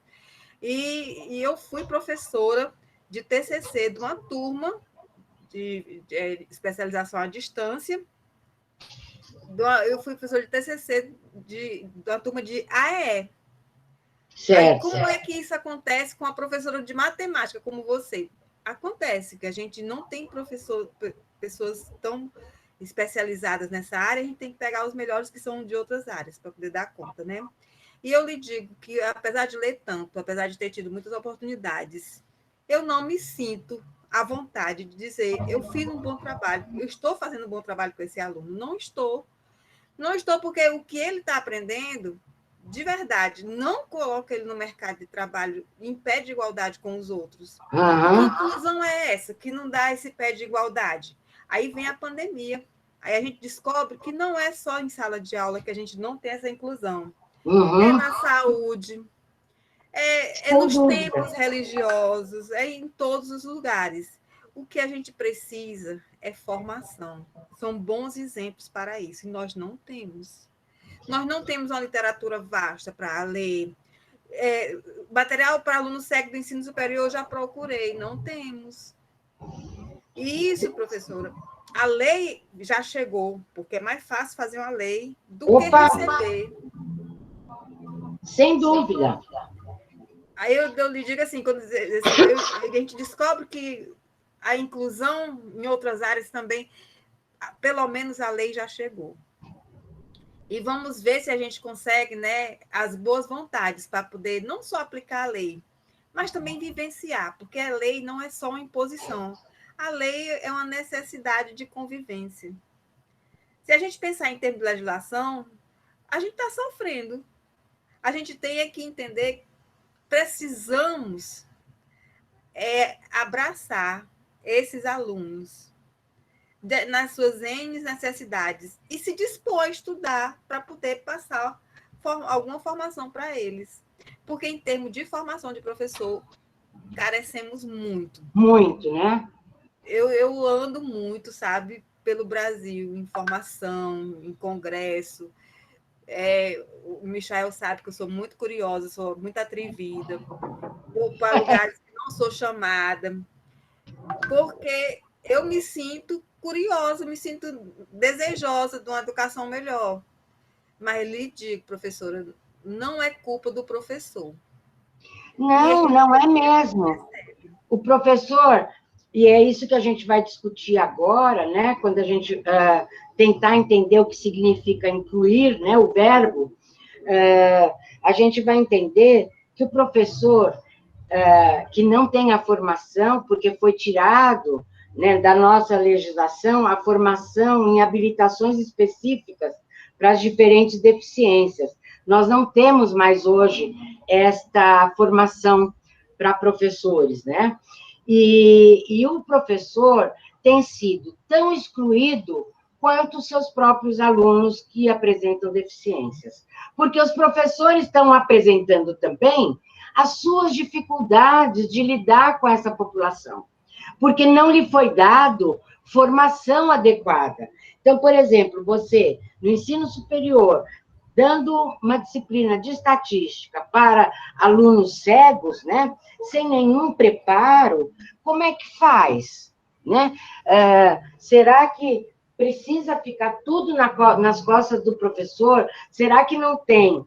E eu fui professora de TCC de uma turma de especialização à distância. Eu fui professora de TCC de uma turma de AEE. Aí, como é que isso acontece com a professora de matemática, como você? Acontece que a gente não tem pessoas tão especializadas nessa área, a gente tem que pegar os melhores que são de outras áreas para poder dar conta, né? E eu lhe digo que, apesar de ler tanto, apesar de ter tido muitas oportunidades, eu não me sinto à vontade de dizer, eu fiz um bom trabalho, eu estou fazendo um bom trabalho com esse aluno. Não estou. Não estou, porque o que ele está aprendendo, de verdade, não coloca ele no mercado de trabalho em pé de igualdade com os outros. Que inclusão é essa que não dá esse pé de igualdade? Aí vem a pandemia. Aí a gente descobre que não é só em sala de aula que a gente não tem essa inclusão. Uhum. É na saúde, é nos templos religiosos, é em todos os lugares. O que a gente precisa é formação. São bons exemplos para isso, e nós não temos. Nós não temos uma literatura vasta para ler. Material para aluno cego do ensino superior eu já procurei, não temos. E isso, professora, a lei já chegou, porque é mais fácil fazer uma lei do que receber. Sem dúvida. Aí eu lhe digo assim, quando a gente descobre que a inclusão em outras áreas também, pelo menos a lei já chegou. E vamos ver se a gente consegue, né, as boas vontades para poder não só aplicar a lei, mas também vivenciar, porque a lei não é só uma imposição. A lei é uma necessidade de convivência. Se a gente pensar em termos de legislação, a gente está sofrendo. A gente tem que entender que precisamos abraçar esses alunos nas suas N necessidades e se dispor a estudar para poder passar alguma formação para eles. Porque, em termos de formação de professor, carecemos muito. Muito, né? Eu ando muito, sabe, pelo Brasil, em formação, em congresso. O Michael sabe que eu sou muito curiosa, sou muito atrevida. Vou para lugares que não sou chamada, porque eu me sinto curiosa, me sinto desejosa de uma educação melhor. Mas lhe digo, professora, não é culpa do professor. Não, não é mesmo. O professor, e é isso que a gente vai discutir agora, né? Quando a gente tentar entender o que significa incluir, né? O verbo, a gente vai entender que o professor que não tem a formação, porque foi tirado, né, da nossa legislação a formação em habilitações específicas para as diferentes deficiências. Nós não temos mais hoje esta formação para professores, né? E o professor tem sido tão excluído quanto os seus próprios alunos que apresentam deficiências. Porque os professores estão apresentando também as suas dificuldades de lidar com essa população, porque não lhe foi dado formação adequada. Então, por exemplo, você, no ensino superior, dando uma disciplina de estatística para alunos cegos, né, sem nenhum preparo, como é que faz? Né? Será que precisa ficar tudo nas costas do professor? Será que não tem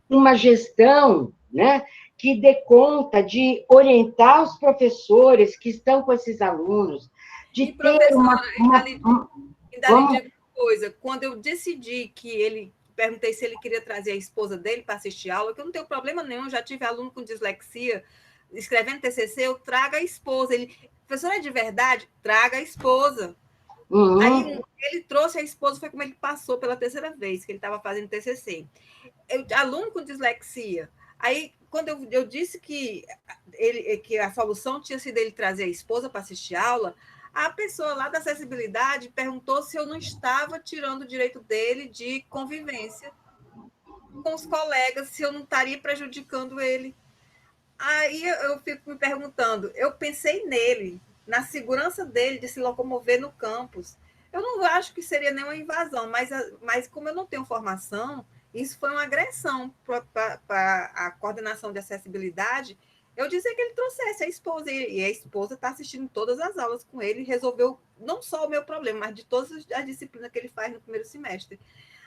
uma gestão, né, que dê conta de orientar os professores que estão com esses alunos, de e, ter uma ainda lhe digo uma coisa, quando eu decidi que perguntei se ele queria trazer a esposa dele para assistir aula, que eu não tenho problema nenhum, já tive aluno com dislexia, escrevendo TCC, eu trago a esposa. Ele, professora, é de verdade? Traga a esposa. Uhum. Aí ele trouxe a esposa, foi como ele passou pela terceira vez que ele estava fazendo TCC. Aluno com dislexia. Aí, quando eu disse que a solução tinha sido ele trazer a esposa para assistir aula, a pessoa lá da acessibilidade perguntou se eu não estava tirando o direito dele de convivência com os colegas, se eu não estaria prejudicando ele. Aí eu fico me perguntando, eu pensei nele, na segurança dele de se locomover no campus. Eu não acho que seria nenhuma invasão, mas como eu não tenho formação, isso foi uma agressão para a coordenação de acessibilidade. Eu disse que ele trouxesse a esposa, e a esposa está assistindo todas as aulas com ele, e resolveu não só o meu problema, mas de todas as disciplinas que ele faz no primeiro semestre.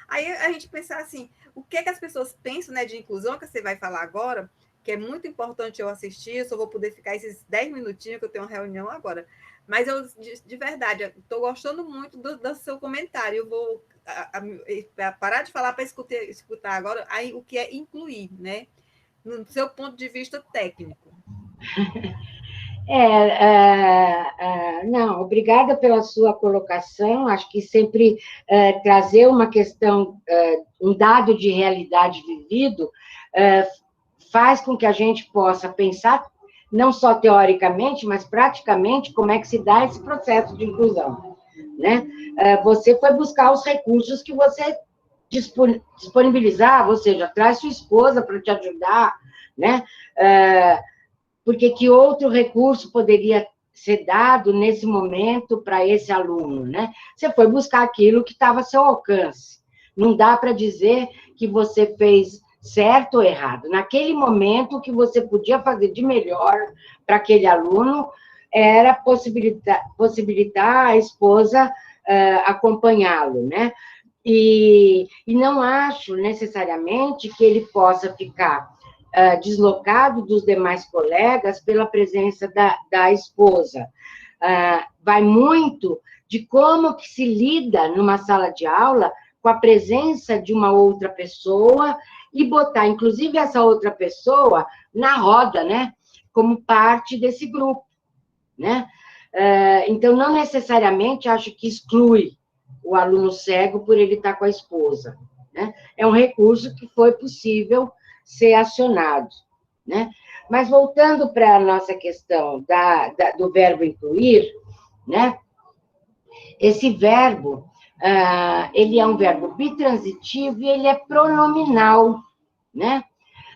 Aí a gente pensar assim, o que as pessoas pensam, né, de inclusão, que você vai falar agora, que é muito importante eu assistir, eu só vou poder ficar esses 10 minutinhos, que eu tenho uma reunião agora. Mas eu, de verdade, estou gostando muito do seu comentário. Eu vou parar de falar para escutar agora aí o que é incluir, né? No seu ponto de vista técnico. Não, obrigada pela sua colocação. Acho que sempre trazer uma questão, um dado de realidade vivido, faz com que a gente possa pensar, não só teoricamente, mas praticamente, como é que se dá esse processo de inclusão. né? Você foi buscar os recursos que você disponibilizava, ou seja, traz sua esposa para te ajudar, né? Porque que outro recurso poderia ser dado nesse momento para esse aluno, né? Você foi buscar aquilo que estava a seu alcance. Não dá para dizer que você fez certo ou errado. Naquele momento, o que você podia fazer de melhor para aquele aluno era possibilitar a esposa acompanhá-lo, né? E não acho necessariamente que ele possa ficar deslocado dos demais colegas pela presença da esposa. Vai muito de como que se lida numa sala de aula com a presença de uma outra pessoa e botar, inclusive, essa outra pessoa na roda, né? Como parte desse grupo, né? Então, não necessariamente acho que exclui o aluno cego por ele estar com a esposa, né? É um recurso que foi possível ser acionado, né? Mas voltando para a nossa questão do verbo incluir, né? Esse verbo, ele é um verbo bitransitivo e ele é pronominal, né?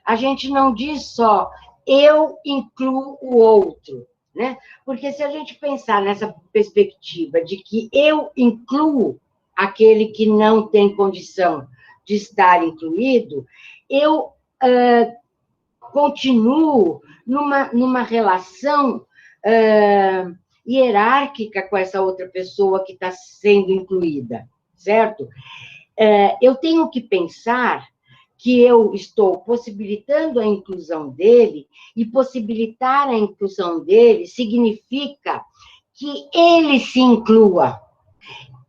A gente não diz só eu incluo o outro, né? Porque se a gente pensar nessa perspectiva de que eu incluo aquele que não tem condição de estar incluído, eu continuo numa relação hierárquica com essa outra pessoa que está sendo incluída, certo? Eu tenho que pensar que eu estou possibilitando a inclusão dele, e possibilitar a inclusão dele significa que ele se inclua.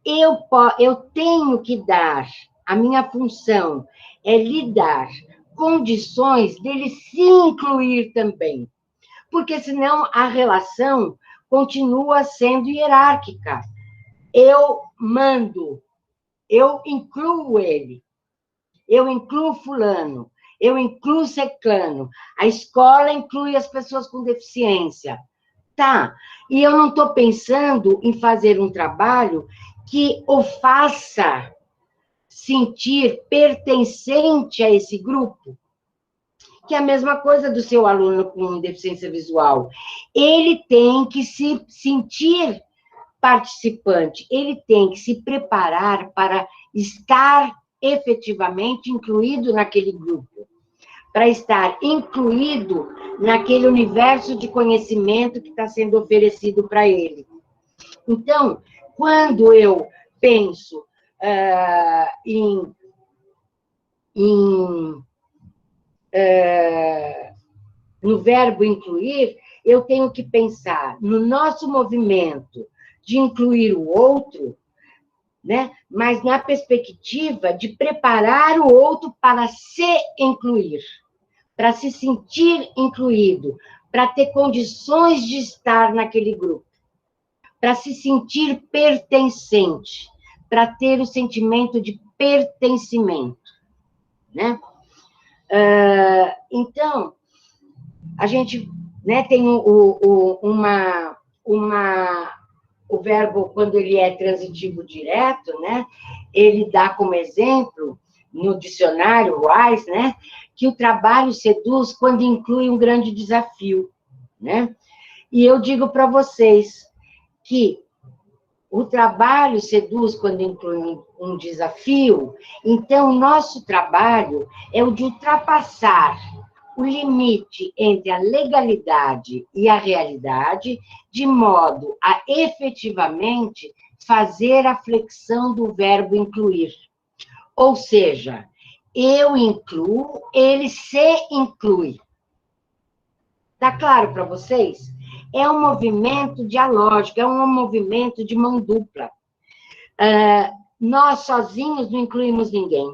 Eu tenho que dar, a minha função é lhe dar condições dele se incluir também, porque senão a relação continua sendo hierárquica. Eu mando, eu incluo ele, eu incluo fulano, eu incluo ciclano, a escola inclui as pessoas com deficiência. Tá, e eu não estou pensando em fazer um trabalho que o faça sentir pertencente a esse grupo, que é a mesma coisa do seu aluno com deficiência visual. Ele tem que se sentir participante, ele tem que se preparar para estar efetivamente incluído naquele grupo, para estar incluído naquele universo de conhecimento que está sendo oferecido para ele. Então, quando eu penso no verbo incluir, eu tenho que pensar no nosso movimento de incluir o outro, né? Mas na perspectiva de preparar o outro para se incluir, para se sentir incluído, para ter condições de estar naquele grupo, para se sentir pertencente, para ter o sentimento de pertencimento, né? Então, a gente, né, tem o verbo, quando ele é transitivo direto, né, ele dá como exemplo, no dicionário Wise, né, que o trabalho seduz quando inclui um grande desafio, né? E eu digo para vocês que o trabalho seduz quando inclui um desafio, então o nosso trabalho é o de ultrapassar o limite entre a legalidade e a realidade, de modo a efetivamente fazer a flexão do verbo incluir. Ou seja, eu incluo, ele se inclui. Está claro para vocês? É um movimento dialógico, é um movimento de mão dupla. Nós sozinhos não incluímos ninguém.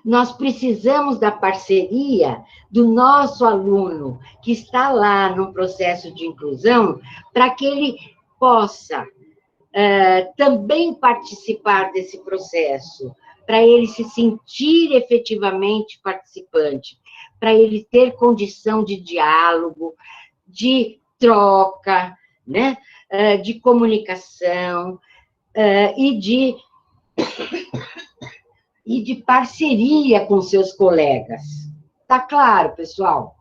Nós precisamos da parceria do nosso aluno, que está lá no processo de inclusão, para que ele possa também participar desse processo, para ele se sentir efetivamente participante, para ele ter condição de diálogo, de troca, né? De comunicação e de parceria com seus colegas. Tá claro, pessoal?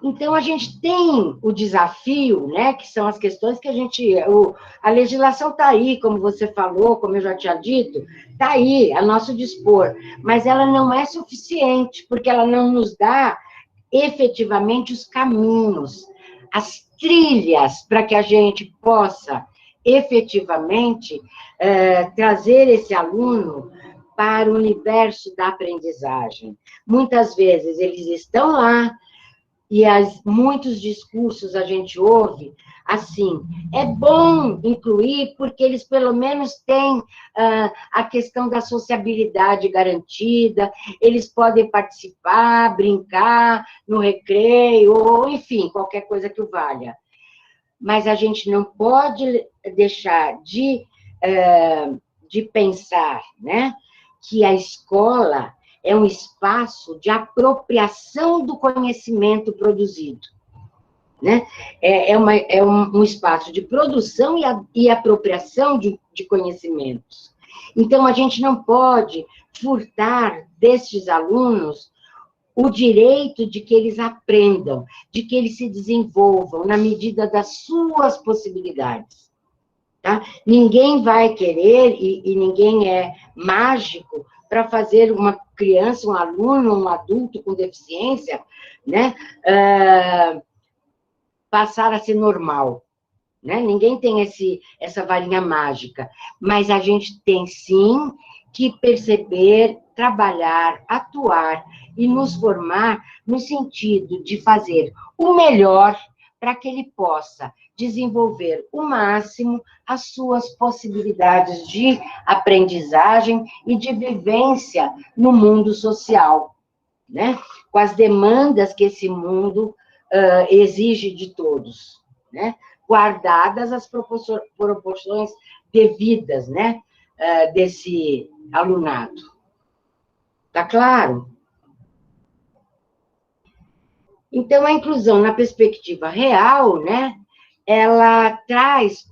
Então, a gente tem o desafio, né, que são as questões que a legislação está aí, como você falou, como eu já tinha dito, está aí, a nosso dispor, mas ela não é suficiente, porque ela não nos dá efetivamente os caminhos, as trilhas para que a gente possa efetivamente trazer esse aluno para o universo da aprendizagem. Muitas vezes eles estão lá, e muitos discursos a gente ouve assim, é bom incluir, porque eles pelo menos têm a questão da sociabilidade garantida, eles podem participar, brincar no recreio, ou enfim, qualquer coisa que o valha. Mas a gente não pode deixar de pensar, né, que a escola é um espaço de apropriação do conhecimento produzido, né? É um espaço de produção e apropriação de conhecimentos. Então, a gente não pode furtar destes alunos o direito de que eles aprendam, de que eles se desenvolvam na medida das suas possibilidades. Tá? Ninguém vai querer, e ninguém é mágico, para fazer uma criança, um aluno, um adulto com deficiência, né, passar a ser normal. Né? Ninguém tem essa varinha mágica, mas a gente tem, sim, que perceber, trabalhar, atuar e nos formar no sentido de fazer o melhor para que ele possa desenvolver o máximo as suas possibilidades de aprendizagem e de vivência no mundo social, né? Com as demandas que esse mundo exige de todos, né? Guardadas as proporções devidas, né? Desse alunado. Tá claro? Então, a inclusão na perspectiva real, né, ela traz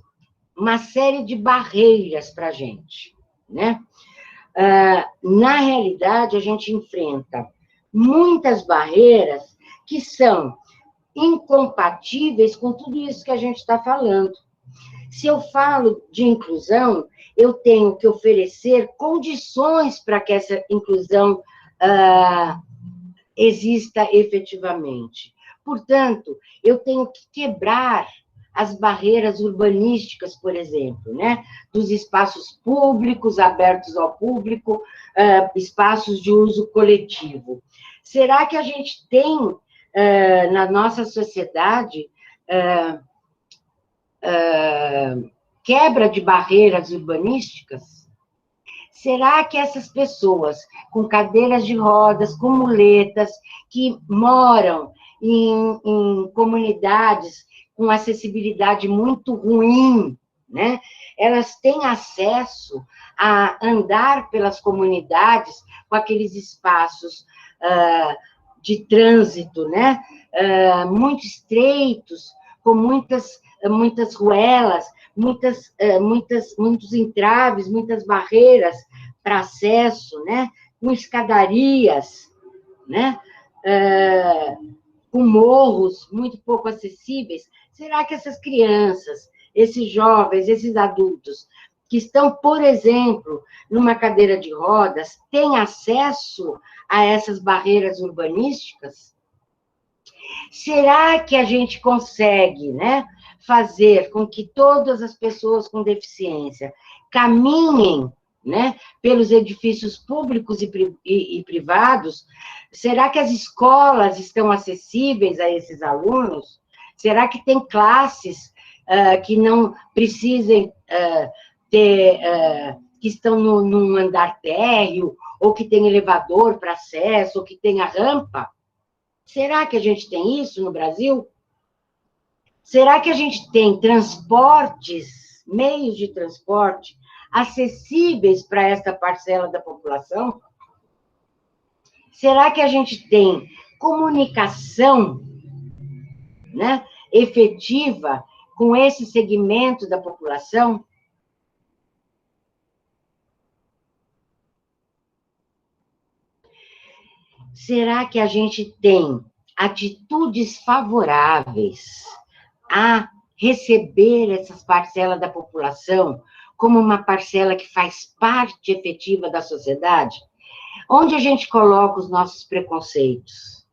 uma série de barreiras para a gente, né? Na realidade, a gente enfrenta muitas barreiras que são incompatíveis com tudo isso que a gente está falando. Se eu falo de inclusão, eu tenho que oferecer condições para que essa inclusão exista efetivamente. Portanto, eu tenho que quebrar as barreiras urbanísticas, por exemplo, né? Dos espaços públicos, abertos ao público, espaços de uso coletivo. Será que a gente tem, na nossa sociedade, quebra de barreiras urbanísticas? Será que essas pessoas com cadeiras de rodas, com muletas, que moram em comunidades com acessibilidade muito ruim, né? Elas têm acesso a andar pelas comunidades com aqueles espaços de trânsito, né? Muito estreitos, com muitas ruelas, muitos entraves, muitas barreiras para acesso, né? Com escadarias, né? Com morros muito pouco acessíveis. Será que essas crianças, esses jovens, esses adultos, que estão, por exemplo, numa cadeira de rodas, têm acesso a essas barreiras urbanísticas? Será que a gente consegue, né, fazer com que todas as pessoas com deficiência caminhem, né, pelos edifícios públicos e privados? Será que as escolas estão acessíveis a esses alunos? Será que tem classes que não precisem que estão num andar térreo, ou que tem elevador para acesso, ou que tenha rampa? Será que a gente tem isso no Brasil? Será que a gente tem transportes, meios de transporte acessíveis para esta parcela da população? Será que a gente tem comunicação né, efetiva com esse segmento da população? Será que a gente tem atitudes favoráveis a receber essas parcelas da população como uma parcela que faz parte efetiva da sociedade? Onde a gente coloca os nossos preconceitos?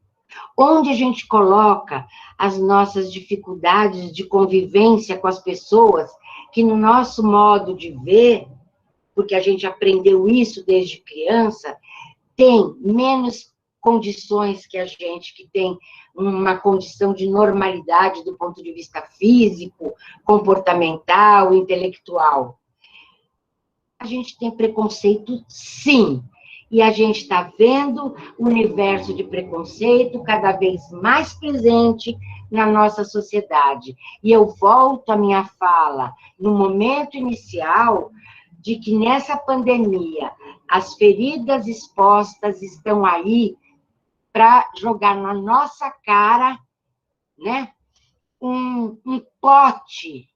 Onde a gente coloca as nossas dificuldades de convivência com as pessoas que, no nosso modo de ver, porque a gente aprendeu isso desde criança, tem menos condições que a gente, que tem uma condição de normalidade do ponto de vista físico, comportamental, intelectual? A gente tem preconceito, sim. E a gente está vendo o universo de preconceito cada vez mais presente na nossa sociedade. E eu volto à minha fala no momento inicial de que nessa pandemia as feridas expostas estão aí para jogar na nossa cara, né, um pote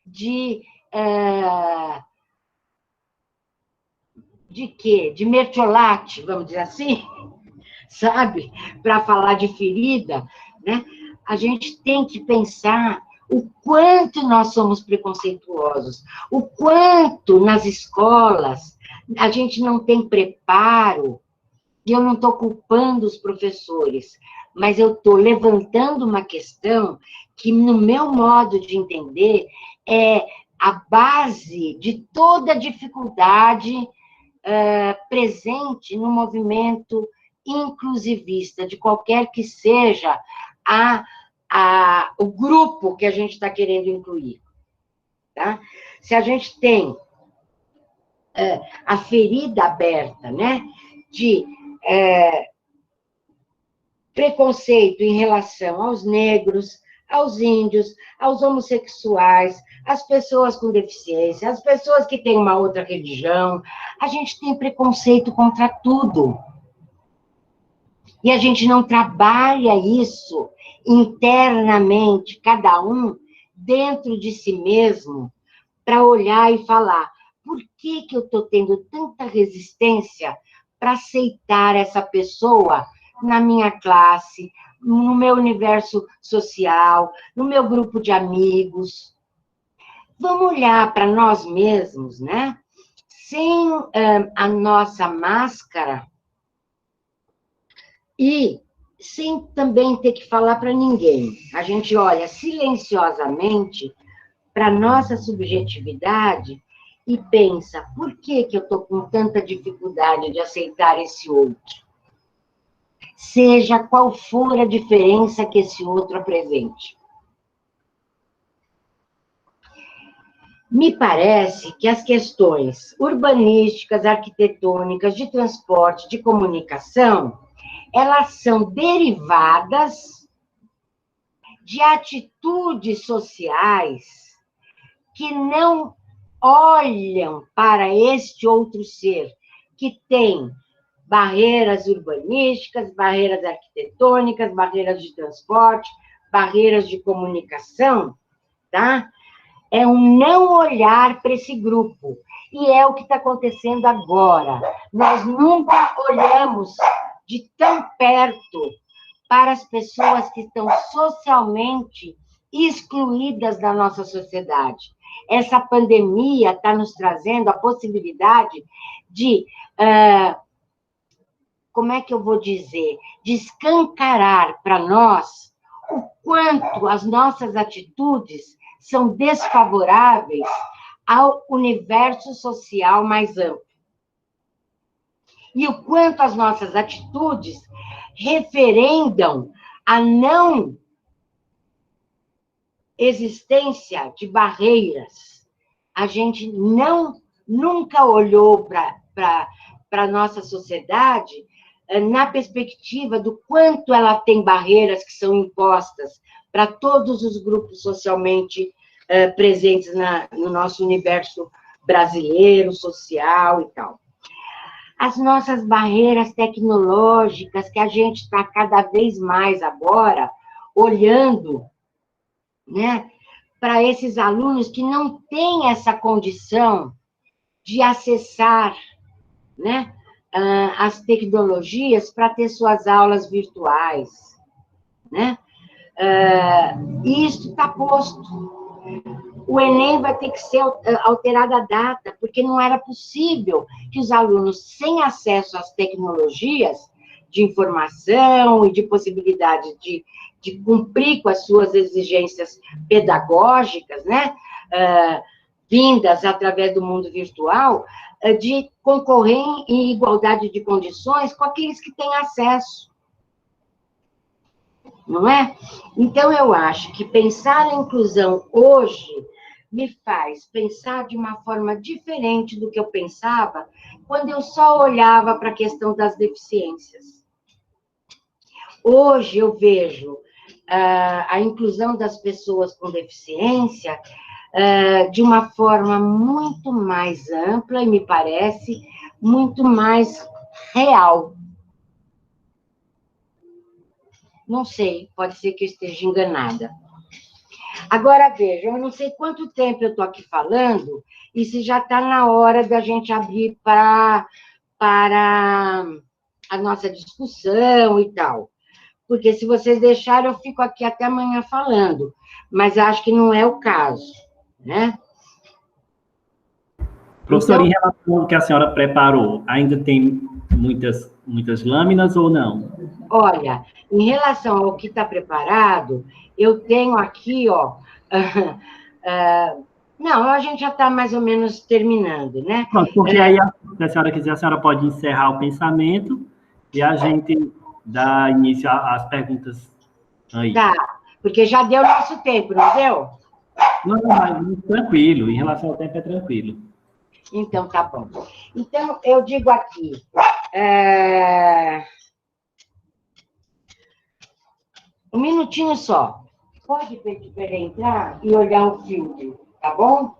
de quê? De mertiolate, vamos dizer assim, sabe? Para falar de ferida, né? A gente tem que pensar o quanto nós somos preconceituosos, o quanto nas escolas a gente não tem preparo, e eu não estou culpando os professores, mas eu estou levantando uma questão que, no meu modo de entender, é a base de toda a dificuldade presente no movimento inclusivista, de qualquer que seja o grupo que a gente está querendo incluir. Tá? Se a gente tem a ferida aberta, né, de preconceito em relação aos negros, aos índios, aos homossexuais, às pessoas com deficiência, às pessoas que têm uma outra religião. A gente tem preconceito contra tudo. E a gente não trabalha isso internamente, cada um dentro de si mesmo, para olhar e falar: por que eu estou tendo tanta resistência para aceitar essa pessoa na minha classe, no meu universo social, no meu grupo de amigos? Vamos olhar para nós mesmos, né? Sem a nossa máscara e sem também ter que falar para ninguém. A gente olha silenciosamente para a nossa subjetividade e pensa: por que eu estou com tanta dificuldade de aceitar esse outro? Seja qual for a diferença que esse outro apresente. Me parece que as questões urbanísticas, arquitetônicas, de transporte, de comunicação, elas são derivadas de atitudes sociais que não olham para este outro ser, que tem barreiras urbanísticas, barreiras arquitetônicas, barreiras de transporte, barreiras de comunicação, tá? É um não olhar para esse grupo. E é o que está acontecendo agora. Nós nunca olhamos de tão perto para as pessoas que estão socialmente excluídas da nossa sociedade. Essa pandemia está nos trazendo a possibilidade de, como é que eu vou dizer, de escancarar para nós o quanto as nossas atitudes são desfavoráveis ao universo social mais amplo. E o quanto as nossas atitudes referendam a não existência de barreiras. A gente nunca olhou para a nossa sociedade na perspectiva do quanto ela tem barreiras que são impostas para todos os grupos socialmente presentes no nosso universo brasileiro, social e tal. as nossas barreiras tecnológicas, que a gente está cada vez mais agora olhando, né, para esses alunos que não têm essa condição de acessar, né, as tecnologias para ter suas aulas virtuais, né? Isso está posto. O Enem vai ter que ser alterada a data, porque não era possível que os alunos sem acesso às tecnologias de informação e de possibilidade de cumprir com as suas exigências pedagógicas, né, vindas através do mundo virtual, de concorrer em igualdade de condições com aqueles que têm acesso. Não é? Então, eu acho que pensar a inclusão hoje me faz pensar de uma forma diferente do que eu pensava quando eu só olhava para a questão das deficiências. Hoje eu vejo a inclusão das pessoas com deficiência de uma forma muito mais ampla e, me parece, muito mais real. Não sei, pode ser que eu esteja enganada. Agora, veja, eu não sei quanto tempo eu estou aqui falando e se já está na hora da gente abrir para a nossa discussão e tal. Porque se vocês deixarem, eu fico aqui até amanhã falando, mas acho que não é o caso, né? Professora, em relação ao que a senhora preparou, ainda tem muitas lâminas ou não? Olha, em relação ao que está preparado, eu tenho aqui, ó... não, a gente já está mais ou menos terminando, né? Pronto, porque aí, se a senhora quiser, a senhora pode encerrar o pensamento e a gente dá início às perguntas aí. Tá, porque já deu nosso tempo, não deu? Não, mas tranquilo, em relação ao tempo é tranquilo. Então, tá bom. Então, eu digo aqui... Um minutinho só. Pode pedir para ele entrar e olhar o filme, tá bom?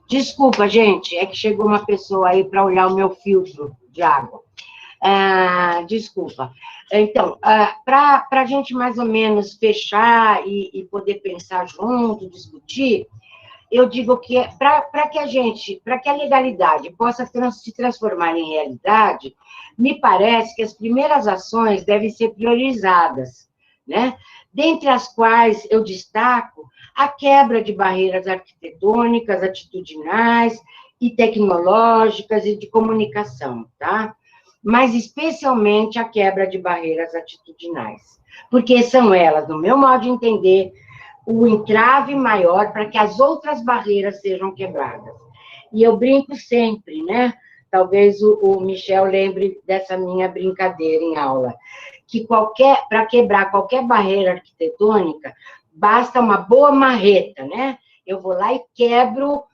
Desculpa, gente, é que chegou uma pessoa aí para olhar o meu filtro de água. Desculpa. Então, para a gente mais ou menos fechar e poder pensar junto, discutir, eu digo que para que a legalidade possa se transformar em realidade, me parece que as primeiras ações devem ser priorizadas, né? Dentre as quais eu destaco a quebra de barreiras arquitetônicas, atitudinais e tecnológicas e de comunicação, tá? Mas especialmente a quebra de barreiras atitudinais, porque são elas, no meu modo de entender, o entrave maior para que as outras barreiras sejam quebradas. E eu brinco sempre, né? Talvez o Michel lembre dessa minha brincadeira em aula, que para quebrar qualquer barreira arquitetônica, basta uma boa marreta, né? Eu vou lá e quebro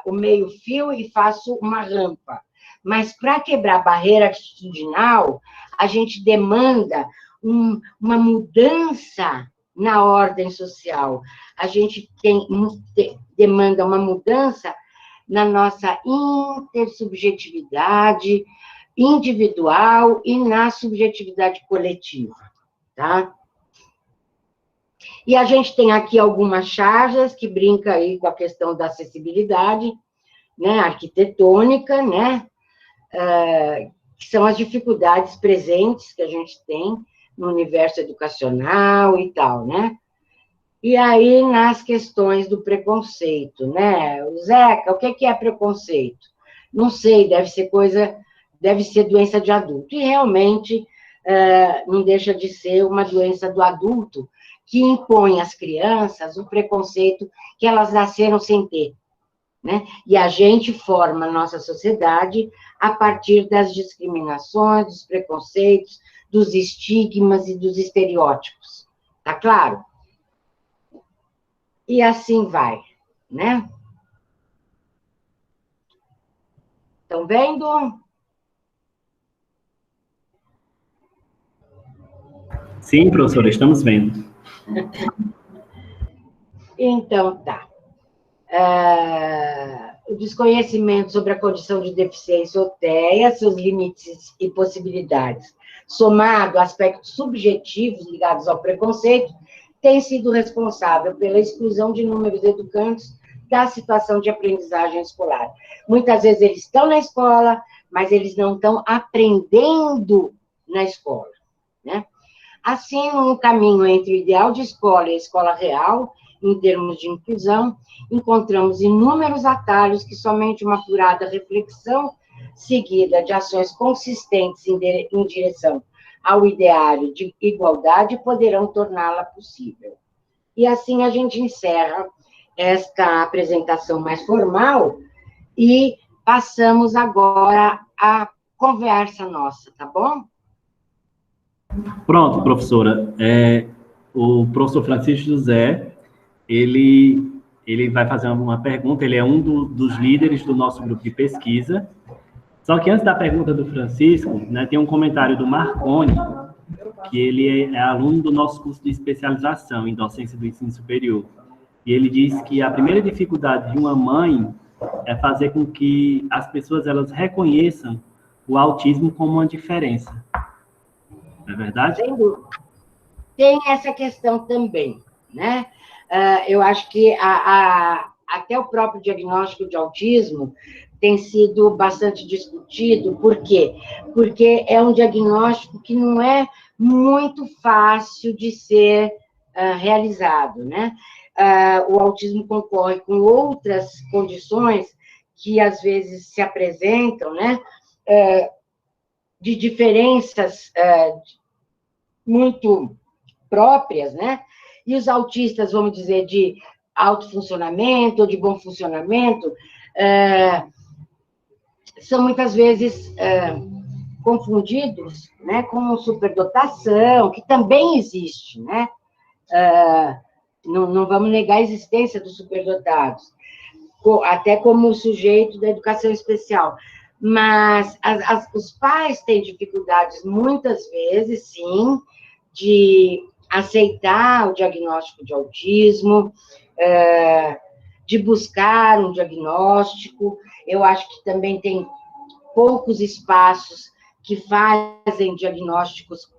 o meio-fio e faço uma rampa. Mas para quebrar a barreira atitudinal, a gente demanda uma mudança na ordem social. A gente demanda uma mudança na nossa intersubjetividade individual e na subjetividade coletiva, tá? E a gente tem aqui algumas charges que brinca aí com a questão da acessibilidade, né, arquitetônica, né, que são as dificuldades presentes que a gente tem no universo educacional e tal, né? E aí, nas questões do preconceito, né? O Zeca, o que é preconceito? Não sei, deve ser doença de adulto. E realmente não deixa de ser uma doença do adulto que impõe às crianças o preconceito que elas nasceram sem ter, né? E a gente forma a nossa sociedade a partir das discriminações, dos preconceitos, dos estigmas e dos estereótipos. Tá claro? E assim vai, né? Estão vendo? Sim, professora, estamos vendo. Então, tá. o desconhecimento sobre a condição de deficiência ou TEA, seus limites e possibilidades, somado a aspectos subjetivos ligados ao preconceito, tem sido responsável pela exclusão de inúmeros educandos da situação de aprendizagem escolar. Muitas vezes eles estão na escola, mas eles não estão aprendendo na escola, né? Assim, no caminho entre o ideal de escola e a escola real, em termos de inclusão, encontramos inúmeros atalhos que somente uma apurada reflexão, seguida de ações consistentes em direção ao ideário de igualdade, poderão torná-la possível. E assim a gente encerra esta apresentação mais formal e passamos agora à conversa nossa, tá bom? Pronto, professora. O professor Francisco José, ele vai fazer uma pergunta, ele é um dos líderes do nosso grupo de pesquisa. Só que antes da pergunta do Francisco, né, tem um comentário do Marconi, que ele é aluno do nosso curso de especialização em docência do ensino superior. E ele diz que a primeira dificuldade de uma mãe é fazer com que as pessoas elas reconheçam o autismo como uma diferença. Não é verdade? Sem dúvida. Tem essa questão também, né? Eu acho que até o próprio diagnóstico de autismo tem sido bastante discutido. Por quê? Porque é um diagnóstico que não é muito fácil de ser realizado, né? O autismo concorre com outras condições que, às vezes, se apresentam, né? De diferenças muito próprias, né? E os autistas, vamos dizer, de alto funcionamento ou de bom funcionamento, são muitas vezes confundidos, né, com superdotação, que também existe, né? Não vamos negar a existência dos superdotados, até como sujeito da educação especial. Mas os pais têm dificuldades, muitas vezes, sim, de aceitar o diagnóstico de autismo, de buscar um diagnóstico. Eu acho que também tem poucos espaços que fazem diagnósticos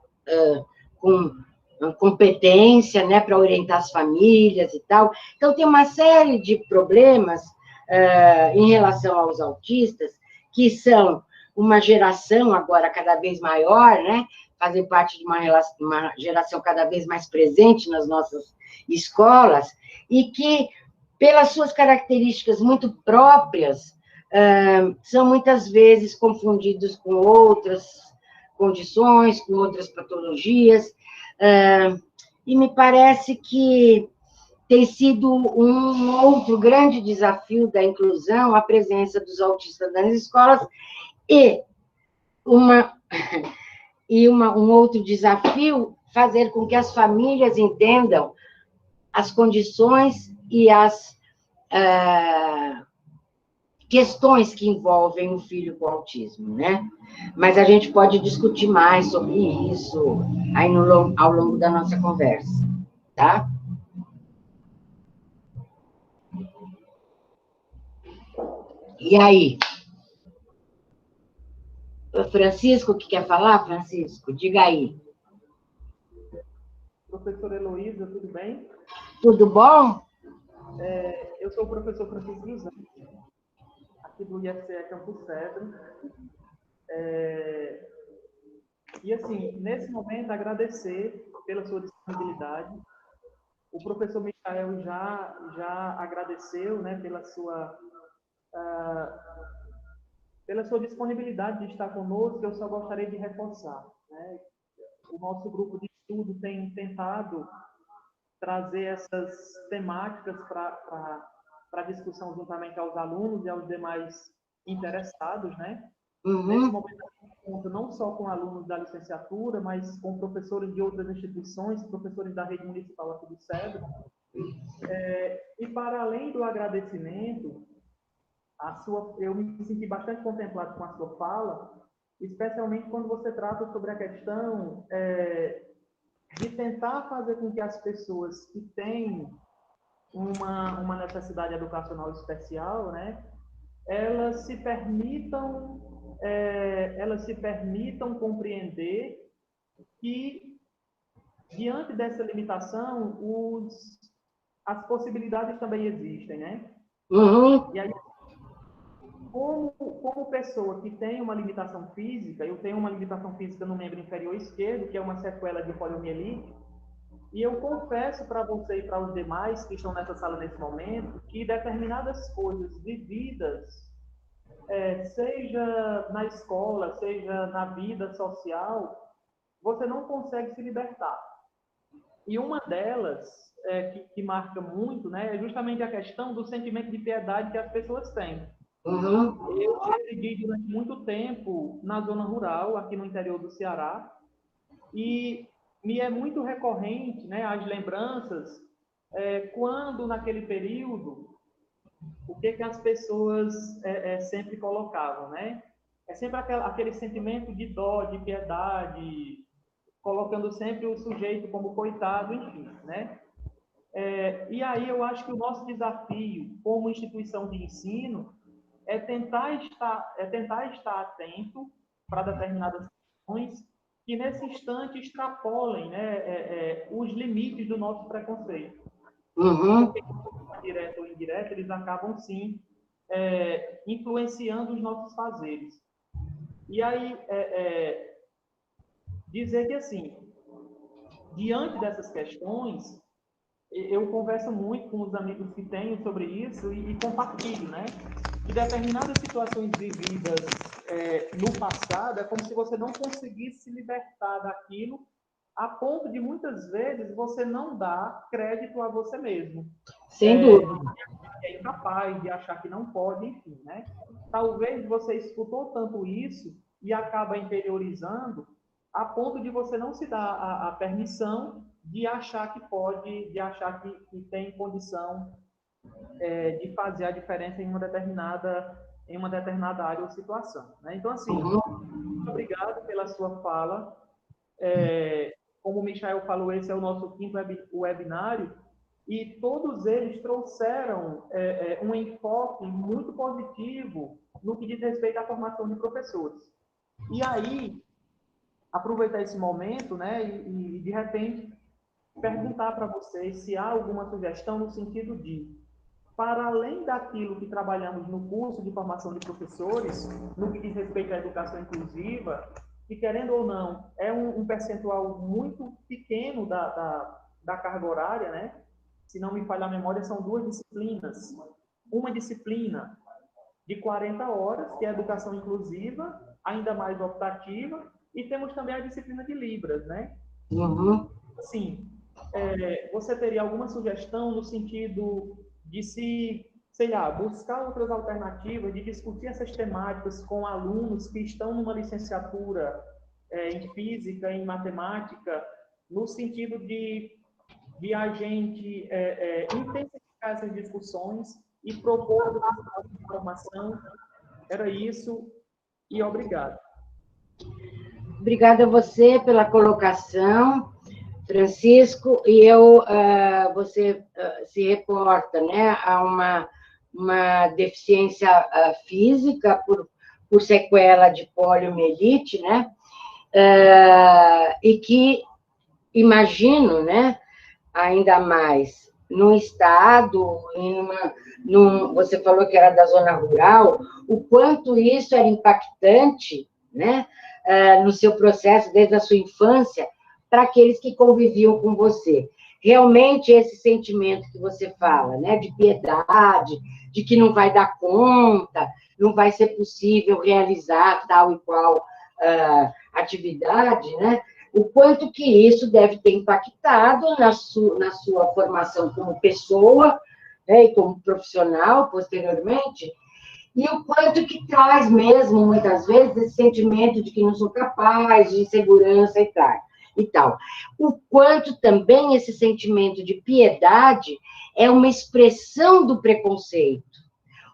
com competência, né, para orientar as famílias e tal. Então, tem uma série de problemas em relação aos autistas, que são uma geração agora cada vez maior, né, fazem parte de uma geração cada vez mais presente nas nossas escolas, e que, pelas suas características muito próprias, são muitas vezes confundidos com outras condições, com outras patologias, e me parece que tem sido um outro grande desafio da inclusão a presença dos autistas nas escolas, e um outro desafio, fazer com que as famílias entendam as condições e as questões que envolvem o filho com autismo, né? Mas a gente pode discutir mais sobre isso aí ao longo da nossa conversa, tá? E aí? Francisco, que quer falar? Francisco, diga aí. Professora Heloísa, tudo bem? Tudo bom? Eu sou o professor Francisco José, aqui do IFCE Campus Cedro. E, assim, nesse momento, agradecer pela sua disponibilidade. O professor Michael já agradeceu, né, pela sua disponibilidade de estar conosco. Eu só gostaria de reforçar, né? O nosso grupo de estudo tem tentado trazer essas temáticas para discussão juntamente aos alunos e aos demais interessados, né? Nesse momento, a gente conta não só com alunos da licenciatura, mas com professores de outras instituições, professores da rede municipal aqui do Cedro. E, para além do agradecimento, eu me senti bastante contemplado com a sua fala, especialmente quando você trata sobre a questão de tentar fazer com que as pessoas que têm uma necessidade educacional especial, né, elas se permitam compreender que, diante dessa limitação, as possibilidades também existem, né? Uhum. E aí, como pessoa que tem uma limitação física, eu tenho uma limitação física no membro inferior esquerdo, que é uma sequela de poliomielite, e eu confesso para você e para os demais que estão nessa sala nesse momento, que determinadas coisas vividas, seja na escola, seja na vida social, você não consegue se libertar. E uma delas, que marca muito, né, é justamente a questão do sentimento de piedade que as pessoas têm. Uhum. Eu residi durante muito tempo na zona rural, aqui no interior do Ceará, e me é muito recorrente, né, as lembranças, quando naquele período, o que as pessoas sempre colocavam, né? É sempre aquele sentimento de dó, de piedade, colocando sempre o sujeito como coitado, enfim, né? E aí eu acho que o nosso desafio como instituição de ensino é tentar estar atento para determinadas questões que nesse instante extrapolem, né, os limites do nosso preconceito. Uhum. Porque, direto ou indireto, eles acabam sim influenciando os nossos fazeres. E aí dizer que assim, diante dessas questões, eu converso muito com os amigos que tenho sobre isso e compartilho, né? De determinadas situações vividas no passado, é como se você não conseguisse se libertar daquilo, a ponto de muitas vezes você não dar crédito a você mesmo. Sem dúvida. De é incapaz, de achar que não pode, enfim, né? Talvez você escutou tanto isso e acaba interiorizando a ponto de você não se dar a permissão de achar que pode, de achar que tem condição de fazer a diferença em uma determinada área ou situação, né? Então, assim, muito obrigado pela sua fala. Como o Michael falou, esse é o nosso quinto webinário, e todos eles trouxeram um enfoque muito positivo no que diz respeito à formação de professores. E aí, aproveitar esse momento, né, e de repente perguntar para vocês se há alguma sugestão no sentido de, para além daquilo que trabalhamos no curso de formação de professores, no que diz respeito à educação inclusiva, que, querendo ou não, é um percentual muito pequeno da carga horária, né? Se não me falha a memória, são 2 disciplinas. Uma disciplina de 40 horas, que é a educação inclusiva, ainda mais optativa, e temos também a disciplina de Libras, né? Uhum. Assim, você teria alguma sugestão no sentido de se, sei lá, buscar outras alternativas, de discutir essas temáticas com alunos que estão numa licenciatura em física, em matemática, no sentido de a gente intensificar essas discussões e propor outras de formação? Era isso, e obrigado. Obrigada a você pela colocação, Francisco, e você se reporta, né, a uma deficiência física por sequela de poliomielite, né, e que imagino, né, ainda mais num estado, você falou que era da zona rural, o quanto isso era impactante, né, no seu processo, desde a sua infância, para aqueles que conviviam com você. Realmente, esse sentimento que você fala, né, de piedade, de que não vai dar conta, não vai ser possível realizar tal e qual atividade, né, o quanto que isso deve ter impactado na sua formação como pessoa, né, e como profissional, posteriormente, e o quanto que traz mesmo, muitas vezes, esse sentimento de que não sou capaz, de insegurança e tal. O quanto também esse sentimento de piedade é uma expressão do preconceito.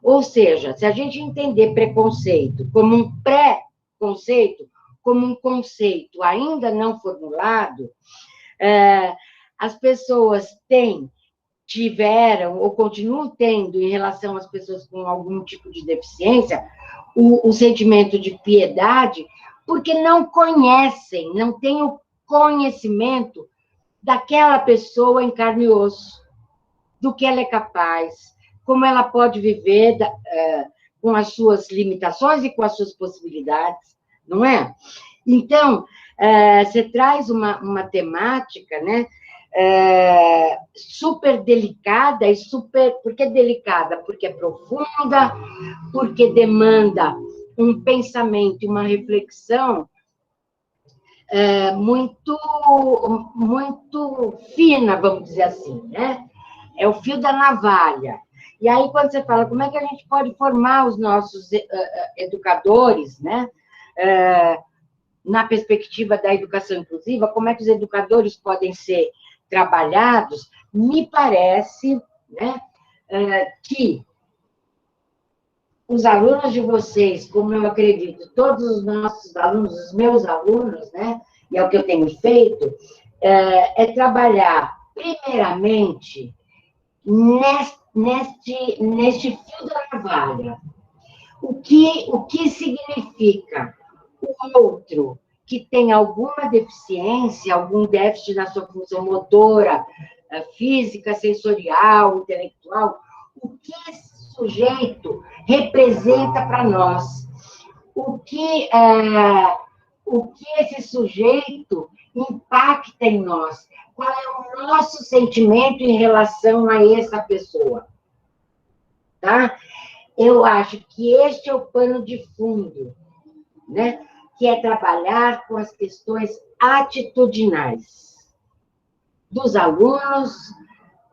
Ou seja, se a gente entender preconceito como um pré-conceito, como um conceito ainda não formulado, as pessoas têm tiveram ou continuam tendo em relação às pessoas com algum tipo de deficiência, o sentimento de piedade, porque não conhecem, não têm o conhecimento daquela pessoa em carne e osso, do que ela é capaz, como ela pode viver com as suas limitações e com as suas possibilidades, não é? Então, você traz uma temática, né? Super delicada e super... Por que delicada? Porque é profunda, porque demanda um pensamento e uma reflexão muito, muito fina, vamos dizer assim, né? É o fio da navalha. E aí, quando você fala como é que a gente pode formar os nossos educadores, né? Na perspectiva da educação inclusiva, como é que os educadores podem ser trabalhados, me parece, né, que os alunos de vocês, como eu acredito, todos os nossos alunos, os meus alunos, né, e é o que eu tenho feito, é trabalhar, primeiramente, neste fio da navalha. O que significa o outro que tem alguma deficiência, algum déficit na sua função motora, física, sensorial, intelectual, o que esse sujeito representa para nós? O que esse sujeito impacta em nós? Qual é o nosso sentimento em relação a essa pessoa? Tá? Eu acho que este é o pano de fundo, né? Que é trabalhar com as questões atitudinais dos alunos,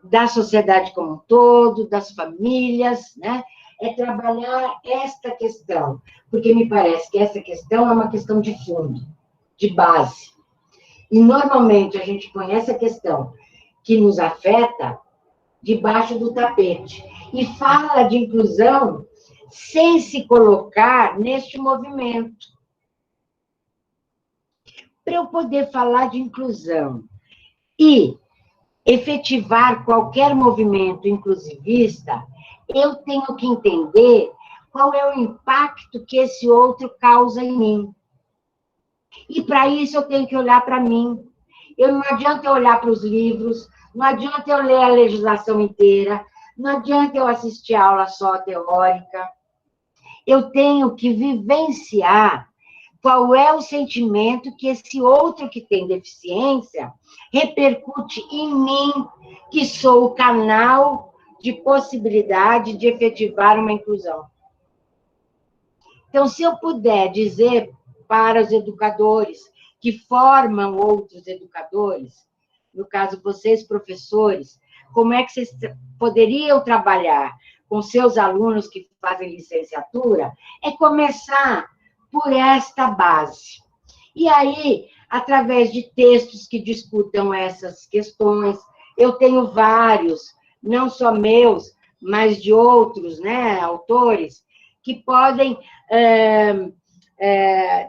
da sociedade como um todo, das famílias, né? É trabalhar esta questão, porque me parece que essa questão é uma questão de fundo, de base. E, normalmente, a gente põe essa questão que nos afeta debaixo do tapete e fala de inclusão sem se colocar neste movimento. Para eu poder falar de inclusão e efetivar qualquer movimento inclusivista, eu tenho que entender qual é o impacto que esse outro causa em mim. E, para isso, eu tenho que olhar para mim. Não adianta eu olhar para os livros, não adianta eu ler a legislação inteira, não adianta eu assistir a aula só teórica. Eu tenho que vivenciar qual é o sentimento que esse outro que tem deficiência repercute em mim, que sou o canal de possibilidade de efetivar uma inclusão. Então, se eu puder dizer para os educadores que formam outros educadores, no caso, vocês, professores, como é que vocês poderiam trabalhar com seus alunos que fazem licenciatura, é começar por esta base. E aí, através de textos que discutam essas questões, eu tenho vários, não só meus, mas de outros, né, autores, que podem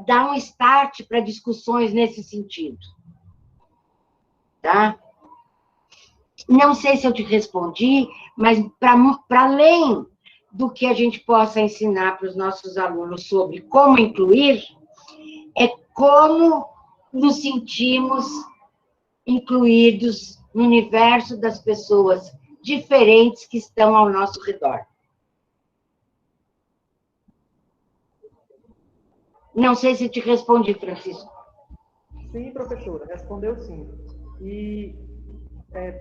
dar um start para discussões nesse sentido. Tá? Não sei se eu te respondi, mas para além do que a gente possa ensinar para os nossos alunos sobre como incluir, é como nos sentimos incluídos no universo das pessoas diferentes que estão ao nosso redor. Não sei se te respondi, Francisco. Sim, professora, respondeu sim. E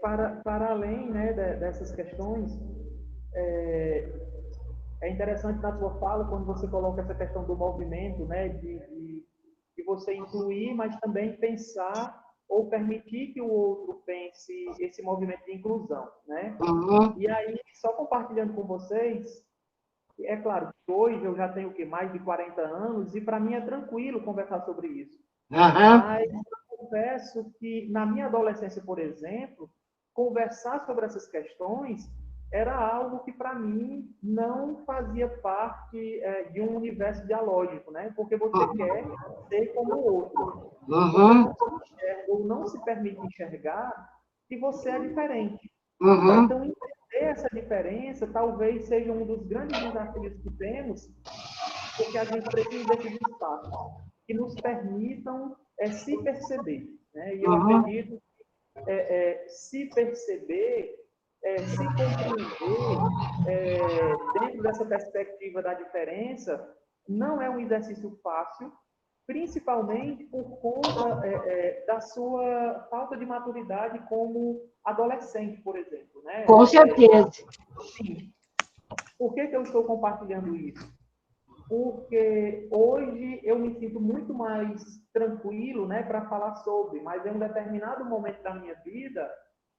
para além, né, dessas questões, é interessante na sua fala, quando você coloca essa questão do movimento, né, de você incluir, mas também pensar ou permitir que o outro pense esse movimento de inclusão, né? Uhum. E aí, só compartilhando com vocês, é claro que hoje eu já tenho o quê? Mais de 40 anos, e para mim é tranquilo conversar sobre isso. Uhum. Mas eu confesso que, na minha adolescência, por exemplo, conversar sobre essas questões era algo que, para mim, não fazia parte de um universo dialógico, né? Porque você quer ser como o outro. Você não se enxerga ou não se permite enxergar que você é diferente. Uhum. Então, entender essa diferença talvez seja um dos grandes desafios que temos, porque a gente precisa desses espaços que nos permitam se perceber, né? E eu acredito que se perceber, se compreender dentro dessa perspectiva da diferença não é um exercício fácil, principalmente por conta da sua falta de maturidade como adolescente, por exemplo, né? Com certeza. Sim. Por que eu estou compartilhando isso? Porque hoje eu me sinto muito mais tranquilo, né, para falar sobre, mas em um determinado momento da minha vida,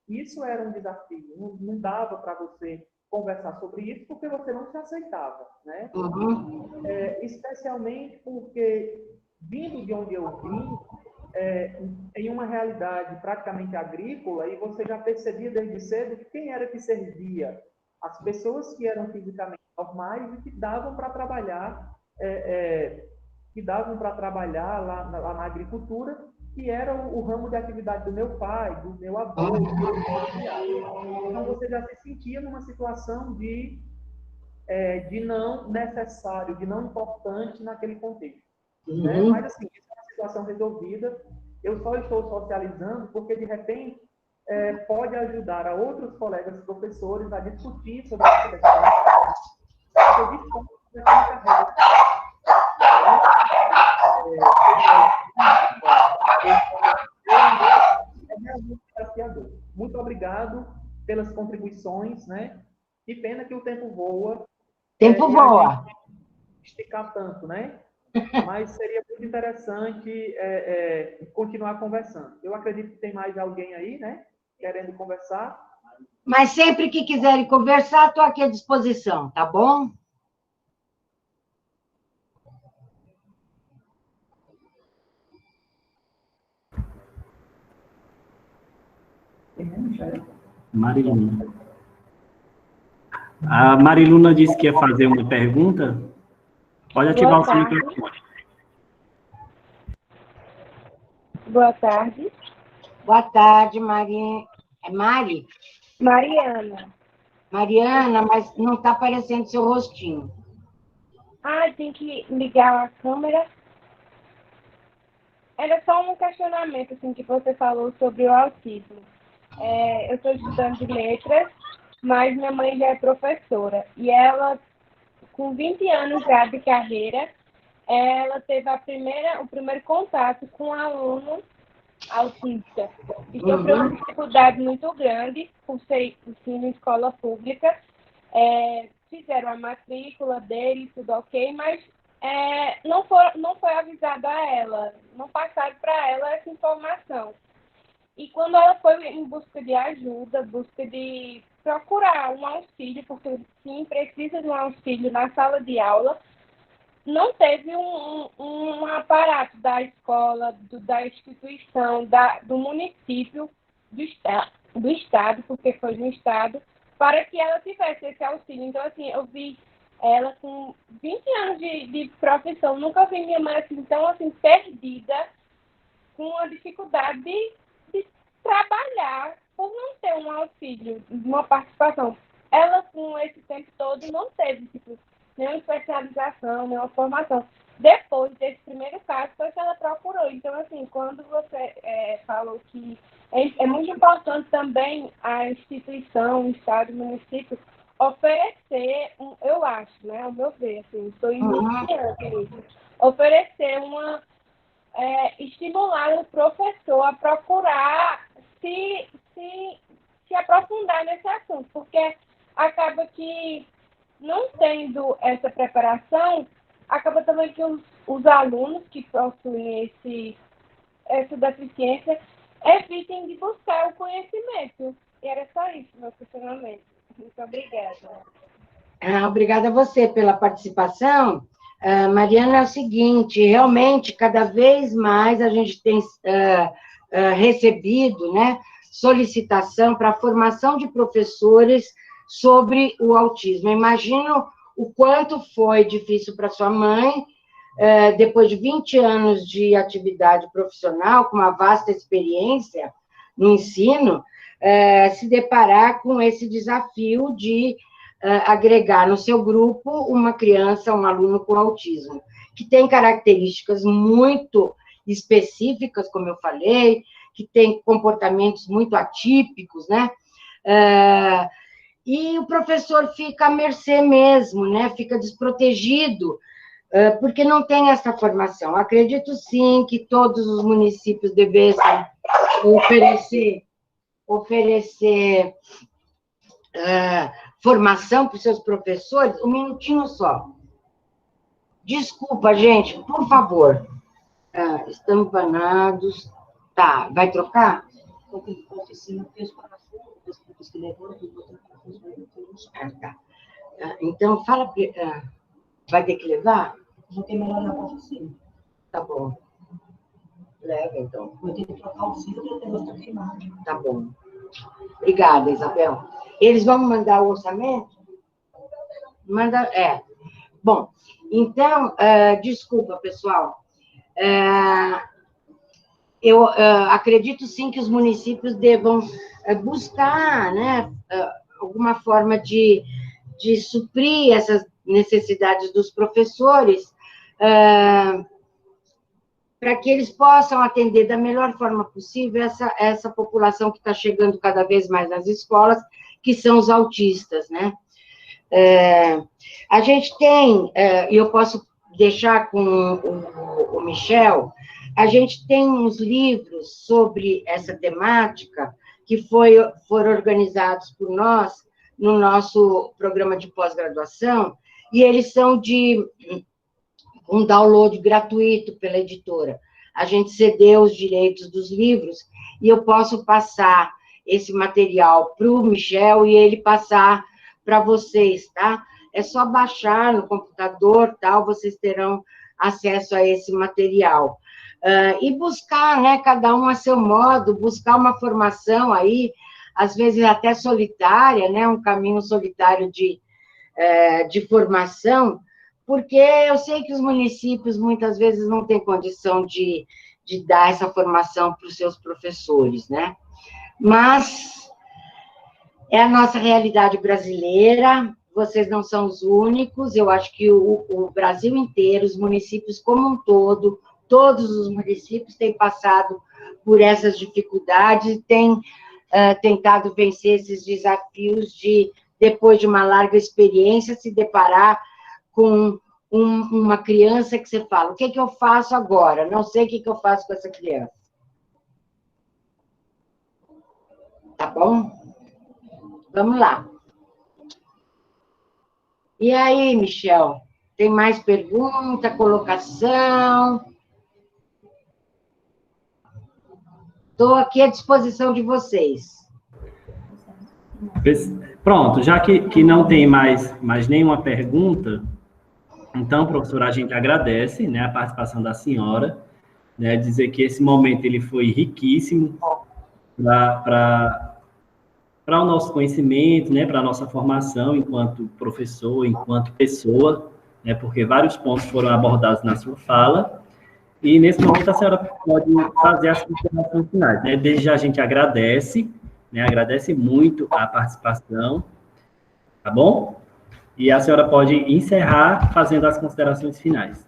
isso era um desafio. Não dava para você conversar sobre isso porque você não se aceitava, né? Uhum. Especialmente porque, vindo de onde eu vim, em uma realidade praticamente agrícola, e você já percebia desde cedo quem era que servia. As pessoas que eram fisicamente normais e que davam para trabalhar, lá na agricultura, que era o ramo de atividade do meu pai, do meu avô, do meu familiar. Então, você já se sentia numa situação de não necessário, de não importante naquele contexto. Né? Mas, assim, isso é uma situação resolvida. Eu só estou socializando porque, de repente, pode ajudar a outros colegas professores a discutir sobre essa questão. Porque, de fato, é carrega. É realmente desafiador. Muito obrigado pelas contribuições, né? Que pena que o tempo voa. Tempo voa. Esticar tanto, né? Mas seria muito interessante continuar conversando. Eu acredito que tem mais alguém aí, né? Querendo conversar. Mas sempre que quiserem conversar, estou aqui à disposição, tá bom? Mariluna. A Mariluna disse que ia fazer uma pergunta. Pode ativar o seu microfone. Boa tarde. Boa tarde, Mari. É Mari? Mariana. Mariana, mas não está aparecendo seu rostinho. Tem que ligar a câmera. Era só um questionamento assim, que você falou sobre o autismo. Eu estou estudando de letras, mas minha mãe já é professora. E ela, com 20 anos já de carreira, ela teve o primeiro contato com um aluno autista. E sofreu uma dificuldade muito grande por ser ensino em escola pública. Fizeram a matrícula dele, tudo ok, mas não foi avisado a ela, não passaram para ela essa informação. E quando ela foi em busca de ajuda, busca de procurar um auxílio, porque sim, precisa de um auxílio na sala de aula, não teve um aparato da escola, da instituição, do município, do estado, porque foi no estado, para que ela tivesse esse auxílio. Então, assim, eu vi ela com 20 anos de profissão, nunca vi minha mãe assim, tão assim, perdida, com a dificuldade de trabalhar por não ter um auxílio, uma participação. Ela, com esse tempo todo, não teve nenhuma especialização, nenhuma formação. Depois desse primeiro caso, foi que ela procurou. Então, assim, quando você falou que é muito importante também a instituição, o Estado, o município, oferecer, eu acho, né, ao meu ver, assim, estou iniciando isso, oferecer estimular o professor a procurar se aprofundar nesse assunto, porque acaba que, não tendo essa preparação, acaba também que os alunos que possuem essa deficiência evitem de buscar o conhecimento. E era só isso, meu questionamento. Muito obrigada. Obrigada a você pela participação. Mariana, é o seguinte, realmente, cada vez mais a gente tem recebido, né, solicitação para a formação de professores sobre o autismo. Eu imagino o quanto foi difícil para sua mãe, depois de 20 anos de atividade profissional, com uma vasta experiência no ensino, se deparar com esse desafio de agregar no seu grupo uma criança, um aluno com autismo, que tem características muito específicas, como eu falei, que tem comportamentos muito atípicos, né? E o professor fica à mercê mesmo, né? Fica desprotegido, porque não tem essa formação. Acredito, sim, que todos os municípios devessem oferecer formação para os seus professores. Um minutinho só. Desculpa, gente, por favor. Estampanados. Tá, vai trocar? Tá. Então, fala. Vai ter que levar? Não tem melhor na oficina. Tá bom. Leva, então. Vou ter que trocar o filtro e o negócio está queimado. Tá bom. Obrigada, Isabel. Eles vão mandar o orçamento? Manda, Bom, então, desculpa, pessoal. Eu acredito, sim, que os municípios devam buscar, né, alguma forma de suprir essas necessidades dos professores, para que eles possam atender da melhor forma possível essa população que está chegando cada vez mais nas escolas, que são os autistas, né? A gente tem, e eu posso deixar com o Michel, a gente tem uns livros sobre essa temática que foram organizados por nós no nosso programa de pós-graduação, e eles são de um download gratuito pela editora. A gente cedeu os direitos dos livros e eu posso passar esse material para o Michel e ele passar para vocês, tá? É só baixar no computador, tal, vocês terão acesso a esse material. E buscar, né, cada um a seu modo, buscar uma formação aí, às vezes até solitária, né, um caminho solitário de formação, porque eu sei que os municípios muitas vezes não têm condição de dar essa formação para os seus professores, né? Mas é a nossa realidade brasileira, vocês não são os únicos, eu acho que o Brasil inteiro, os municípios como um todo, todos os municípios têm passado por essas dificuldades, têm tentado vencer esses desafios de, depois de uma larga experiência, se deparar com uma criança que você fala, o que eu faço agora? Não sei o que eu faço com essa criança. Tá bom? Vamos lá. E aí, Michel? Tem mais pergunta, colocação? Estou aqui à disposição de vocês. Pronto, já que não tem mais nenhuma pergunta, então, professora, a gente agradece, né, a participação da senhora, né, dizer que esse momento ele foi riquíssimo para o nosso conhecimento, né, para a nossa formação enquanto professor, enquanto pessoa, né, porque vários pontos foram abordados na sua fala, e nesse momento a senhora pode fazer as considerações finais, né, desde já a gente agradece, né, agradece muito a participação, tá bom? E a senhora pode encerrar fazendo as considerações finais.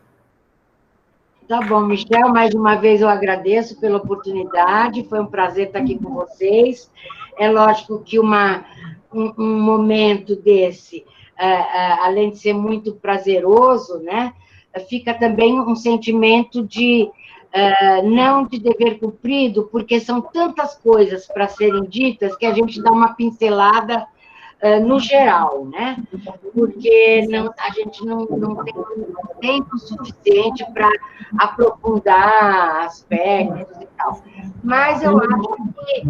Tá bom, Michel, mais uma vez eu agradeço pela oportunidade, foi um prazer estar aqui com vocês. É lógico que um momento desse, além de ser muito prazeroso, né, fica também um sentimento de não de dever cumprido, porque são tantas coisas para serem ditas que a gente dá uma pincelada no geral, né? Porque a gente não tem tempo suficiente para aprofundar aspectos e tal. Mas eu acho que,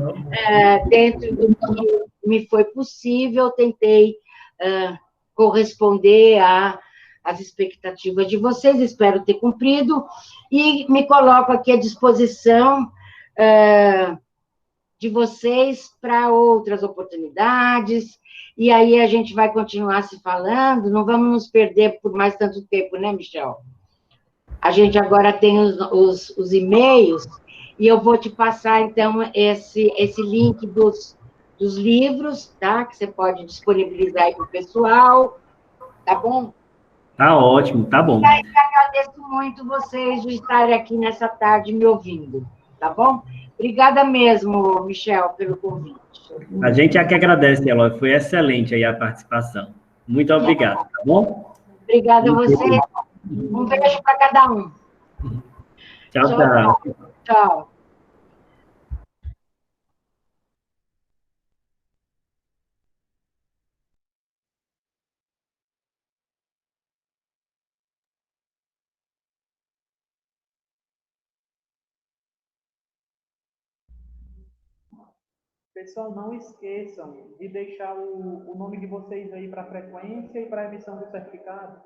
dentro do que me foi possível, tentei corresponder às expectativas de vocês, espero ter cumprido, e me coloco aqui à disposição de vocês para outras oportunidades, e aí a gente vai continuar se falando, não vamos nos perder por mais tanto tempo, né, Michel? A gente agora tem os e-mails, e eu vou te passar, então, esse link dos livros, tá? Que você pode disponibilizar aí para o pessoal, tá bom? Tá ótimo, tá bom. Agradeço muito vocês de estarem aqui nessa tarde me ouvindo, tá bom? Obrigada mesmo, Michel, pelo convite. A gente é que agradece, Eloy. Foi excelente aí a participação. Muito obrigado, tá bom? Obrigada a você. Um beijo para cada um. Tchau, Tchau, tchau. tchau. Pessoal, não esqueçam de deixar o nome de vocês aí para a frequência e para a emissão do certificado.